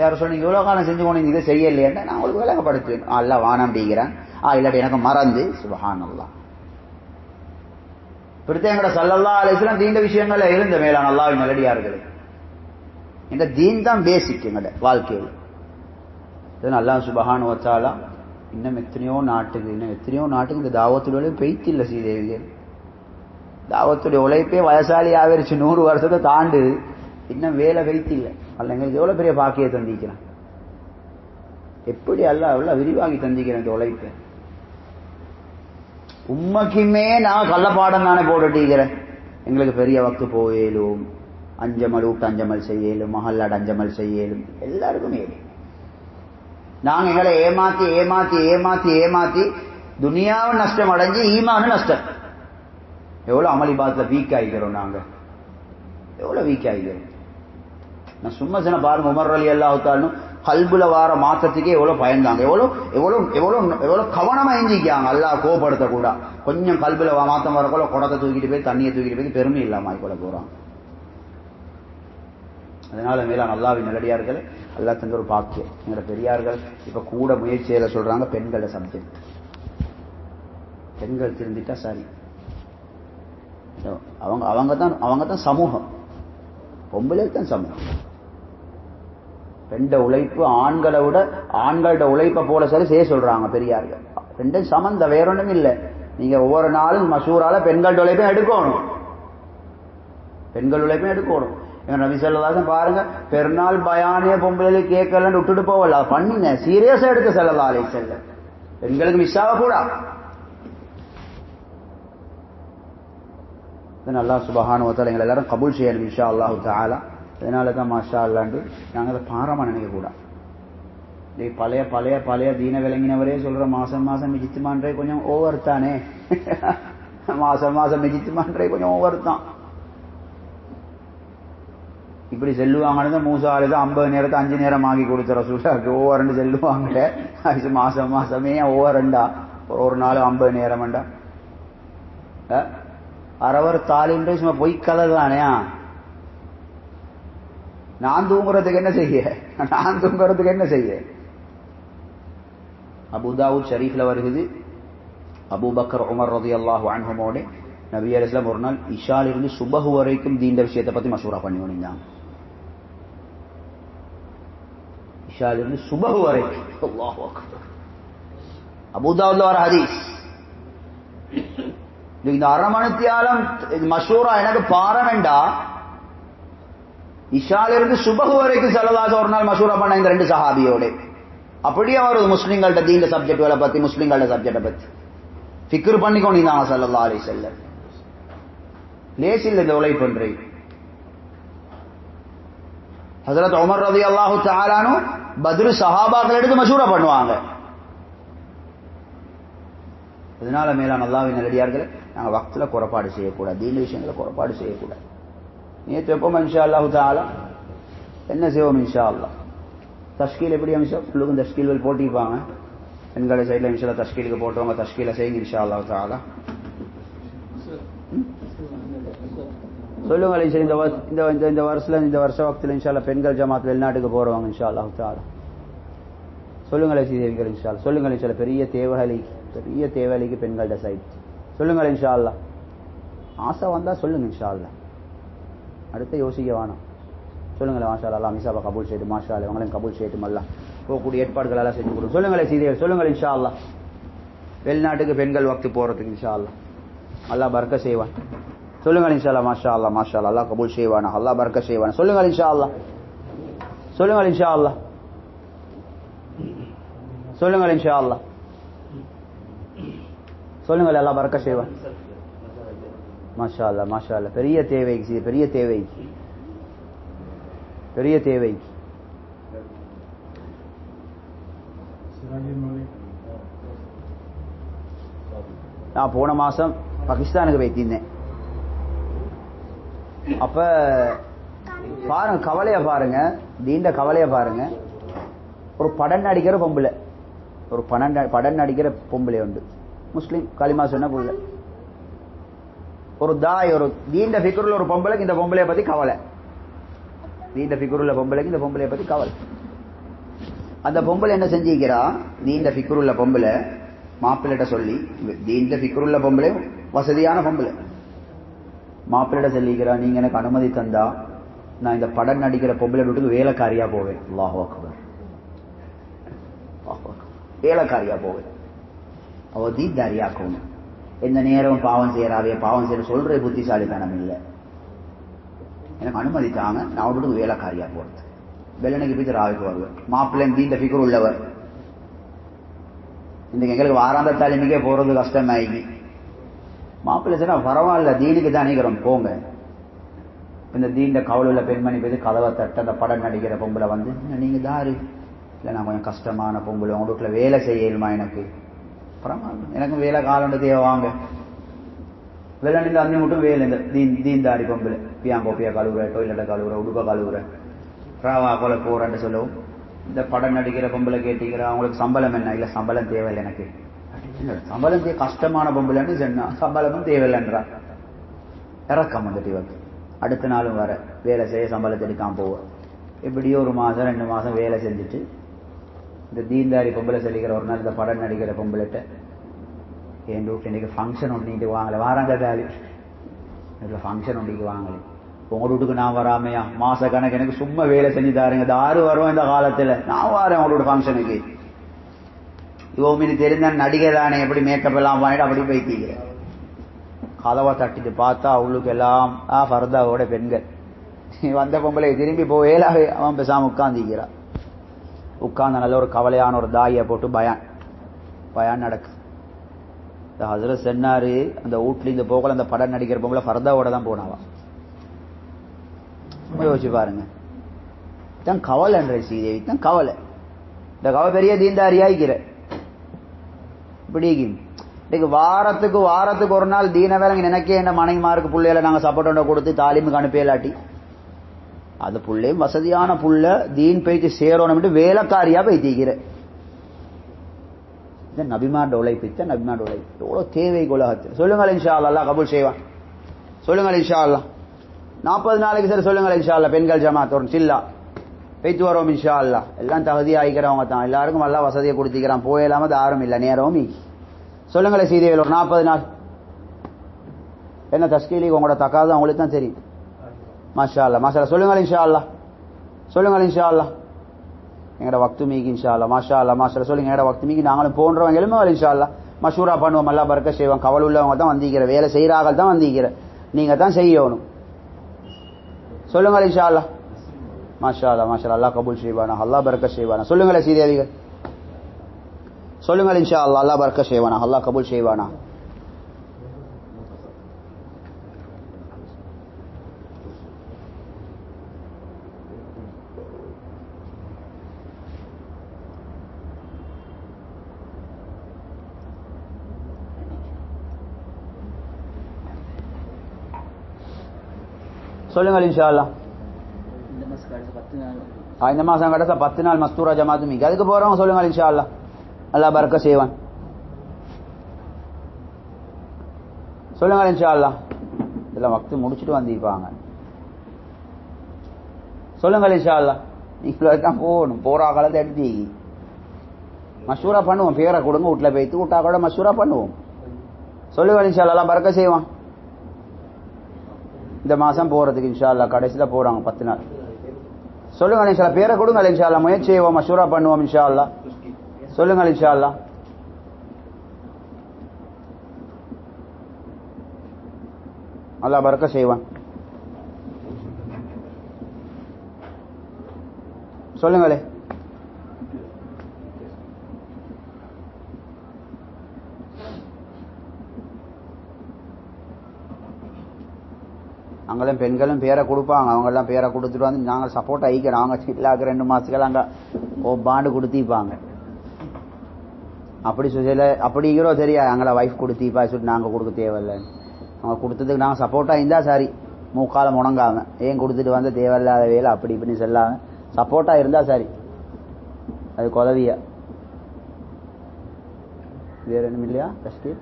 யாரும் சொன்னீங்க இவ்வளவு காலம் செஞ்சு கொண்டு இதை செய்யலையேண்டா நான் உங்களுக்கு விளங்கப்படுத்துவேன், அல்ல வானம் அப்படிங்கிறேன், இல்லாட்டி எனக்கு மறந்து. சுபஹானல்லாஹ். எங்கட ஸல்லல்லாஹு அலைஹி வஸல்லம் தீண்ட விஷயங்கள்ல இருந்த மேலான அல்லாஹ்வின் நல்லடியார்களே, இந்த தீன் தான் பேசிக் எங்கட வாழ்க்கையில். அல்லாஹ் சுப்ஹானஹு வ தஆலா இன்னும் எத்தனையோ நாட்டுக்கு இந்த தாவத்துடைய பெய்த்தில்லை ஸ்ரீதேவிகள். தாவத்துடைய உழைப்பே வயசாலி ஆகிருச்சு, 100 வருஷத்தை தாண்டு, இன்னும் வேலை பெய்த்தில்லை. அல்ல எங்களுக்கு எவ்வளவு பெரிய பாக்கியை தந்திக்கிறான், எப்படி அல்லாஹ் எவ்வளவு விரிவாகி தந்திக்கிறேன் இந்த உழைப்பை. உண்மைக்குமே நான் கள்ளப்பாடம் தானே போட்டுட்டீங்கிறேன். எங்களுக்கு பெரிய வக்து போயலும், அஞ்சமல் விட்டு அஞ்சமல் செய்யலும், மஹல்லாட அஞ்சமல் செய்யலும், எல்லாருக்கும் ஏழும். நாங்க எங்களை ஏமாத்தி துனியாவும் நஷ்டம் அடைஞ்சு ஈமானும் நஷ்டம். எவ்வளவு அமளிபாத்துல வீக் ஆகிக்கிறோம், நாங்க எவ்வளவு வீக் ஆகிக்கிறோம். நான் சும்மா சொன்ன பாருங்க, உமர் ரலியல்லாஹு தஆலா கல்புல வார மாற்றத்துக்கே எவ்வளவு பயந்தாங்க, எவ்வளவு கவனமா எஞ்சிக்காங்க. அல்லாஹ் கோபப்படுத்த கூட கொஞ்சம் கல்புல மாத்தம் வரக்குள்ள குடத்தை தூக்கிட்டு போய் தண்ணியை தூக்கிட்டு போய் பெருமை இல்லாம ஆகிக்கொள்ள போறாங்க. அதனால மேலான அல்லாஹ்வின் நல்லடியார்கள், அல்லாஹ் தந்த ஒரு பாக்கியம். எங்களோட பெரியார்கள் இப்ப கூட முயற்சியில சொல்றாங்க பெண்களோட சப்ஜெக்ட், பெண்கள் திருந்திட்டா சரி. அவங்க தான் சமூகம், பொம்பளை தான் சமூகம். பெண்ட உழைப்பு ஆண்களை விட ஆண்களோட உழைப்பை போல சரி செய்ய சொல்றாங்க பெரியார்கள். ரெண்டும் சமந்த, வேற ஒன்றும் இல்லை. நீங்க ஒவ்வொரு நாளும் மசூரால பெண்களோட உழைப்பையும் எடுக்கணும், பெண்கள் உழைப்பையும் எடுக்கணும். எங்க நபி ஸல்லல்லாஹு அலைஹி வஸல்லம் பாருங்க, பெருநாள் பயானே பொம்பளை கேட்கலன்னு விட்டுட்டு போவல, பண்ணுங்க, சீரியஸா எடுக்க ஸல்லல்லாஹு அலைஹி வஸல்லம். பெண்களுக்கு மிஸ் ஆக கூட. அல்லாஹ் சுப்ஹானஹு வ தஆலா எங்களை எல்லாரும் கபூல் செய்யணும் இன்ஷா அல்லாஹு தஆலா. அதனால தான் மாஷா அல்லாண்டு நாங்கள் அதை பாரமா நினைக்க கூட. பழைய பழைய பழைய தீன விளங்கினவரே சொல்ற மாசம் மிஜித்துமான்றே கொஞ்சம் ஓவர் தானே, மாசம் மிஜித்துமான்றே கொஞ்சம் ஓவர் தான். இப்படி செல்லுவாங்கன்னு மூசா ஆளுதான் 50 நேரத்தை 5 நேரம் ஆகி கொடுத்த ரசூலுக்கு ஓவர்ன்னு செல்லுவாங்க. அது மாசமே ஓவர்ண்டா, ஒரு நாள் 50 நேரம்ண்டா. அரவர் தாலின்றே சும்மா பொய்க்கதை தானே. நான் தூங்குறதுக்கு என்ன செய்ய? அபூ தாவூத் ஷரீஃப்ல வருகிறது, அபூபக்கர் உமர் ரலியல்லாஹு அன்ஹுமோட நபி அலைஹிஸ் ஸலாம் ஒரு நாள் இஷால இருந்து சுபஹ் வரைக்கும் தீண்ட விஷயத்தை பத்தி மசூரா பண்ணி வந்தாங்க. இஷால இருந்து சுபஹ் வரைக்கும். அல்லாஹு அக்பர். அபூதாவுல வர ஹதீஸ். இந்த அரை மணித்தியாலம் மஷூரா எனக்கு பாரமெண்டா இஷால இருந்து சுபஹ் வரைக்கும் ஸல்லல்லாஹு ஒரு நாள் மஷூரா பண்ண இந்த 2 சஹாபியோட. அப்படியே வருது முஸ்லிம்கள்ட்ட தீன சப்ஜெக்ட்களை பத்தி, முஸ்லிம்களோட சப்ஜெக்டை பத்தி ஃபிக்ர் பண்ணி கொண்டிருந்தாங்க ஸல்லல்லாஹு அலைஹி வஸல்லம். லேசில் இந்த உழைப்பு பண்றீங்க. ஹஜ்ரத் உமர் ரலியல்லாஹு தஆலா அன்ஹு பத்ர் சஹாபாக்கள் எடுத்து மஷூரா பண்ணுவாங்க. இதனால மேலான அல்லாஹ்வின் நல்லடியார்களே, நாங்கள் வக்துல குறைபாடு செய்யக்கூடாது, தீன விஷயங்களை குறைபாடு செய்யக்கூடாது. நேற்று எப்போமா இன்ஷா அல்லாஹு தஆலா என்ன செய்வோம் இன்ஷா அல்லாஹ். தஷ்கீல் எப்படி அமிஷா ஃபுல்லுக்கும் தஷ்கீல்கள் போட்டிருப்பாங்க. பெண்களை சைடில் இன்ஷா அல்லாஹ் தஷ்கீலுக்கு போட்டவங்க தஷ்கீலை செய்யுங்க இன்ஷா அல்லாஹு தஆலா. சொல்லுங்கள் இந்த வருஷத்துல இந்த வருஷ வக்தில் இன்ஷா அல்லாஹ் பெண்கள் ஜமாத் வெளிநாட்டுக்கு போறவங்க இன்ஷா அல்லாஹு தஆலா சொல்லுங்களே சீதேவிகள் இன்ஷா அல்லாஹ். சொல்லுங்கள் இன்ஷா அல்லாஹ். பெரிய தேவைக்கு பெண்கள்ட சைட் சொல்லுங்கள் இன்ஷா அல்லாஹ். ஆசை வந்தா சொல்லுங்க இன்ஷா அல்லாஹ். அடுத்து யோசிக்க வேணாம். சொல்லுங்களேன் மாஷா அல்லாஹ். மிசாபா கபூல் செய்து மாஷா அல்லாஹ் உங்களையும் கபூல் செய்து அல்லாஹ் போகக்கூடிய ஏற்பாடுகள் எல்லாம் செஞ்சு கொடுக்கும். சொல்லுங்களே சீதேவிகள் சொல்லுங்கள் இன்ஷா அல்லாஹ். வெளிநாட்டுக்கு பெண்கள் வக்து போறதுக்கு இன்ஷா அல்லாஹ் அல்லாஹ் பரக்கத் செய்வான். சொல்லுங்கள் இன்ஷா அல்லாஹ். மாஷா அல்லாஹ் மாஷா அல்லாஹ். அல்லாஹ் கபூல் செய்வானா, அல்லாஹ் பரக்கத் செய்வானா. சொல்லுங்கள் இன்ஷா அல்லாஹ். சொல்லுங்கள் இன்ஷா அல்லாஹ். சொல்லுங்கள் இன்ஷா அல்லாஹ். சொல்லுங்கள் அல்லாஹ் பரக்கத் செய்வான். மாஷா அல்லாஹ் மாஷா அல்லாஹ். பெரிய தேவை. நான் போன மாசம் பாகிஸ்தானுக்கு போய்த்திருந்தேன். அப்ப பாருங்க, கவலைய பாருங்க, தீண்ட கவலைய பாருங்க. ஒரு படம் நடிக்கிற பொம்பளை, ஒரு படம் நடிக்கிற பொம்பளை உண்டு, முஸ்லீம் களிமா சொன்ன புள்ள. ஒரு தாய், ஒரு தீண்ட ஃபிக்ருள்ள ஒரு பொம்பளைக்கு இந்த பொம்பளைய பத்தி கவலை. தீண்ட ஃபிக்ருள்ள பொம்பளைக்கு இந்த பொம்பளைய பத்தி கவலை. அந்த பொம்பளை என்ன செஞ்சிக்கிறா, தீண்ட ஃபிக்ருள்ள பொம்பளை மாப்பிள்ளைட்ட சொல்லி, தீண்ட ஃபிக்ருள்ள பொம்பளை வசதியான பொம்பளை மாப்பிள்ளைட்ட சொல்லிக்கிறா, நீங்க எனக்கு அனுமதி தந்தா நான் இந்த படம் நடிக்கிற பொம்பளை வீட்டுக்கு வேலைக்காரியா போவேன். அல்லாஹு அக்பர். வேலைக்காரியா போவேன். அவ தீன்தாரியாக்கணும். எந்த நேரம் பாவம் செய்யறாவே, பாவம் செய்ய சொல்ற புத்திசாலித்தனம் இல்லை. எனக்கு அனுமதி தாங்க, நான் வீட்டுக்கு வேலைக்காரியா போறது. வெள்ளனைக்கு போய் ராவுக்கு வருவேன். மாப்பிள்ளை தீண்ட ஃபிக்ர் உள்ளவர். இன்னைக்கு எங்களுக்கு வாராந்த தலைமைக்கே போறது கஷ்டமாயி. மாப்பிள்ளை சொன்னா பரவாயில்ல, தீனுக்கு தான் நினைக்கிறோம் போங்க. இந்த தீண்ட கவலை உள்ள பெண்மணி போய் கதவை தட்ட அந்த படம் நடிக்கிற பொம்பளை வந்து, நீங்க தாரு இல்லை, நான் கொஞ்சம் கஷ்டமான பொம்பளை, உங்க வீட்டுல வேலை செய்யணுமா எனக்கு? பரவாயில்ல, எனக்கும் வேலை காலண்டு தேவை வாங்க. வெள்ள நின்று அஞ்சு மட்டும் வேலை. இந்த தீந்தாரி பொம்பளை பியாங்கோப்பியா கழுவுற, டொய்லெட்டை கழுவுற, உடுப்ப கழுவுற, ராவா கொலை போறேன்னு சொல்லவும், இந்த படம் நடிக்கிற பொம்பளை கேட்டீங்கிற, அவங்களுக்கு சம்பளம் என்ன? இல்லை சம்பளம் தேவையில்லை எனக்கு. சம்பளம் கஷ்டமான பொம்பளைன்னு சொன்னா சம்பளமும் தேவையில்லைன்றா. இறக்கம் வந்துட்டு இவருக்கு. அடுத்த நாளும் வர வேலை செய்ய சம்பளத்தை எடுக்காம போவோம். இப்படியே ஒரு மாதம் 2 மாதம் வேலை செஞ்சுட்டு இந்த தீன்தாரி பொம்பளை சொல்லிக்கிற ஒரு நாள் இந்த படம் நடிக்கிற பொம்பளைட்ட, என் வீட்டில் இன்னைக்கு ஃபங்க்ஷன் ஒன்றிட்டு வாங்கலை, வாராங்க தாலி இதில் ஃபங்க்ஷன் ஒன்றிக்கு வாங்கலை, உங்க வீட்டுக்கு நான் வராமையா? மாச கணக்கு எனக்கு சும்மா வேலை செஞ்சு தாருங்க, தாரு வருவோம் இந்த காலத்துல, நான் வரேன் உங்களோட ஃபங்க்ஷனுக்கு. இவங்க தெரிஞ்ச நடிகை தானே, எப்படி மேக்கப் எல்லாம் பண்ணிட்டு அப்படி போய்த்தீங்க. கதவை தட்டிட்டு பார்த்தா அவளுக்கு எல்லாம் ஃபர்தாவோட பெண்கள். வந்த பொம்பளை திரும்பி போவேலாவே அவன் பேசாம உட்கார்ந்துக்கிறான். உட்கார்ந்த நல்ல ஒரு கவலையான ஒரு தாயை போட்டு பயான் நடக்கு. இந்த ஹசரத் சொன்னாரு, அந்த வீட்ல இந்த போகல அந்த படம் நடிக்கிற பொம்பளை ஃபர்தாவோட தான் போனாவா. யோசிச்சு பாருங்க. தான் கவலைன்ற ஸ்ரீதேவி தான் கவலை. இந்த கவலை பெரிய தீண்டாரியாய்க்கிற இப்படி இன்னைக்கு வாரத்துக்கு ஒரு நாள் தீன வேலைங்க நினைக்க என்ன மனைவிமாருக்கு பிள்ளைகளை நாங்கள் சப்போர்ட்டோட கொடுத்து தாலிமுக்கு அனுப்பியலாட்டி, அது புள்ளையும் வசதியான புள்ள தீன் போய்த்து சேரணும் வேலைக்காரியா போய்த்திக்கிற. நபிமாட உழைப்பு, நபிமாட உழைப்பு எவ்வளோ தேவை உலகத்தில். சொல்லுங்கள் இன்ஷா அல்லாஹ், அல்லாஹ் கபூல் செய்வான். சொல்லுங்கள் இன்ஷா அல்லாஹ். 40 நாளைக்கு சரி சொல்லுங்கள் இன்ஷா அல்லாஹ். பெண்கள் ஜமாத் ஒரு சில்லா போய்த்து வரோம் இன்ஷா அல்லாஹ். எல்லாம் தகுதி ஆகிக்கிறவங்க தான், எல்லாருக்கும் நல்லா வசதியை கொடுத்திக்கிறான். போயிடாம தாரும் இல்லை, நேரமும் சொல்லுங்களே சீதைகள் ஒரு 40 நாள் என்ன தஸ்கீலி உங்களோட தக்காது அவங்களுக்கு தான் தெரியும். மாஷா அல்லாஹ் மாஷா அல்லாஹ். சொல்லுங்கள் இன்ஷா அல்லாஹ். சொல்லுங்கள் இன்ஷா அல்லாஹ். எங்கட வக்து மீகி இன்ஷா அல்லாஹ். மாஷா அல்லாஹ் மாஷா அல்லாஹ் சொல்லுங்க. எங்கட வக்து மீகி நாங்களும் போன்றவங்க எலுமே இன்ஷா அல்லாஹ் மஷூரா பண்ணுவோம். அல்லாஹ் பரக்கத் செய்வோம். கவலை உள்ளவங்க தான் வந்திருக்கிற, வேலை செய்கிறார்கள் தான் வந்திருக்கிற, நீங்க தான் செய்யணும். சொல்லுங்கள் இன்ஷா அல்லாஹ். மாஷா அல்லாஹ் மாஷா அல்லாஹ் கபூல் செய்வானா, அல்லாஹ் பரக்கத் செய்வானா. சொல்லுங்களே சீதேவிகள், சொல்லுங்கள் இன்ஷா அல்லாஹ். அல்லாஹ் பரக்கத் செய்வானா, அல்லாஹ் கபூல் செய்வானா. சொல்லுங்கள் இன்ஷா அல்லாஹ். இந்த மாசம் கடைசி 10 நாள் மஸ்தூரா ஜமாத்து மீகி. அதுக்கு போறவங்க சொல்லுங்கள் இன்ஷா அல்லாஹ். அல்லாஹ் பரக்கத் செய்வான். சொல்லுங்கள் இன்ஷா அல்லாஹ். இதெல்லாம் வக்து முடிச்சுட்டு வந்திருப்பாங்க. சொல்லுங்கள் இன்ஷா அல்லாஹ். நீங்களும் தான் போகணும். போற காலத்தை எடுத்து மஷூரா பண்ணுவோம். பேரை கொடுங்க, வீட்டில் போய்த்து விட்டா கூட மஷூரா பண்ணுவோம். சொல்லுங்கள் இன்ஷா அல்லாஹ். அல்லாஹ் பரக்கத் செய்வான். இந்த மாசம் போறதுக்கு இன்ஷா அல்லாஹ் கடைசியில போறாங்க 10 நாள். சொல்லுங்க இன்ஷா அல்லாஹ். பேரை கொடுங்க இன்ஷா அல்லாஹ். முயற்சி செய்வோம், மஷூரா பண்ணுவோம் இன்ஷா அல்லாஹ். சொல்லுங்கள் இன்ஷா அல்லாஹ். அல்லாஹ் பரக்கத் செய்வான். சொல்லுங்களே. அங்கெல்லாம் பெண்களும் பேரை கொடுப்பாங்க. அவங்கெல்லாம் பேரை கொடுத்துட்டு வந்து நாங்கள் சப்போர்ட் ஆகிக்கிறோம். அவங்க சில்லாக்கு 2 மாதத்துக்கு அங்கே பாண்டு கொடுத்திப்பாங்க. அப்படி சொல்ல அப்படிங்கிறோ தெரியா எங்களை வைஃப் கொடுத்திப்பா சொல்லிட்டு நாங்கள் கொடுக்க தேவையில்லைன்னு. அவங்க கொடுத்ததுக்கு நாங்கள் சப்போர்ட்டாக இருந்தால் சரி, மூக்காலம் முடங்காம ஏன் கொடுத்துட்டு வந்து தேவையில்லாத வேலை அப்படி இப்படின்னு சொல்லாம சப்போர்ட்டாக இருந்தால் சரி. அது உதவியா வேற ஒன்றும் இல்லையா? ஃபஸ்ட்டு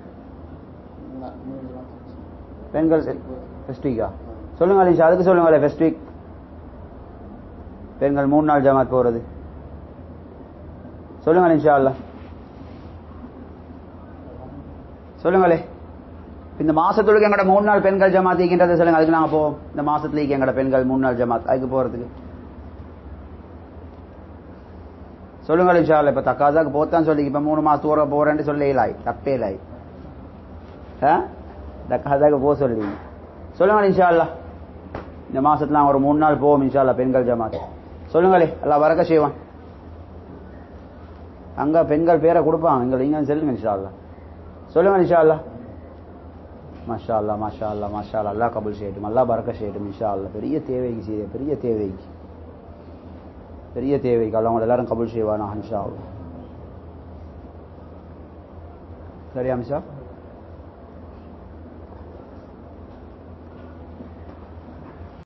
பெண்கள் ஃபஸ்ட் வீக்கா? சொல்லுங்கள் இன்ஷா. அதுக்கு சொல்லுங்களே. ஃபஸ்ட் வீக் பெண்கள் 3 நாள் ஜமாத் போகிறது. சொல்லுங்கள் இன்ஷா அல்லாஹ். சொல்லுங்களே. இந்த மாசத்துக்கு எங்கட 3 நாள் பெண்கள் ஜமாத் இருக்கின்றது சொல்லுங்க. அதுக்கு நாங்கள் போவோம். இந்த மாசத்துலேக்கு எங்கட பெண்கள் 3 நாள் ஜமாத், அதுக்கு போகிறதுக்கு சொல்லுங்கள் இன்ஷா அல்லாஹ். இப்போ தக்காதாக்கு போத்தான் சொல்லி இப்போ 3 மாதம் தூரம் போகிறேன்னு சொல்லலாய், தப்பேலாய். தக்காதாக்கு போக சொல்லி சொல்லுங்கள் இன்ஷா அல்லாஹ். இந்த மாசத்துல நாங்கள் ஒரு 3 நாள் போவோம் இன்ஷா அல்லாஹ் பெண்கள் ஜமாத். சொல்லுங்களே. அல்லாஹ் பரக்கத் செய்வான். அங்கே பெண்கள் பேரை கொடுப்பாங்க. இங்கே சொல்லுங்க இன்ஷா அல்லாஹ். சொல்லுங்கள் இன்ஷா அல்லாஹ். மாஷா அல்லாஹ் மாஷா அல்லாஹ் மாஷா அல்லாஹ். அல்லாஹ் கபூல் செய்யட்டும், அல்லாஹ் பரக்கத் செய்யட்டும் இன்ஷா அல்லாஹ். பெரிய தேவைக்கு செய்ய, பெரிய தேவைக்கு அல்லாஹ் உங்களை எல்லாரும் கபூல் செய்வானா இன்ஷா அல்லாஹ். சரியா மிஷா?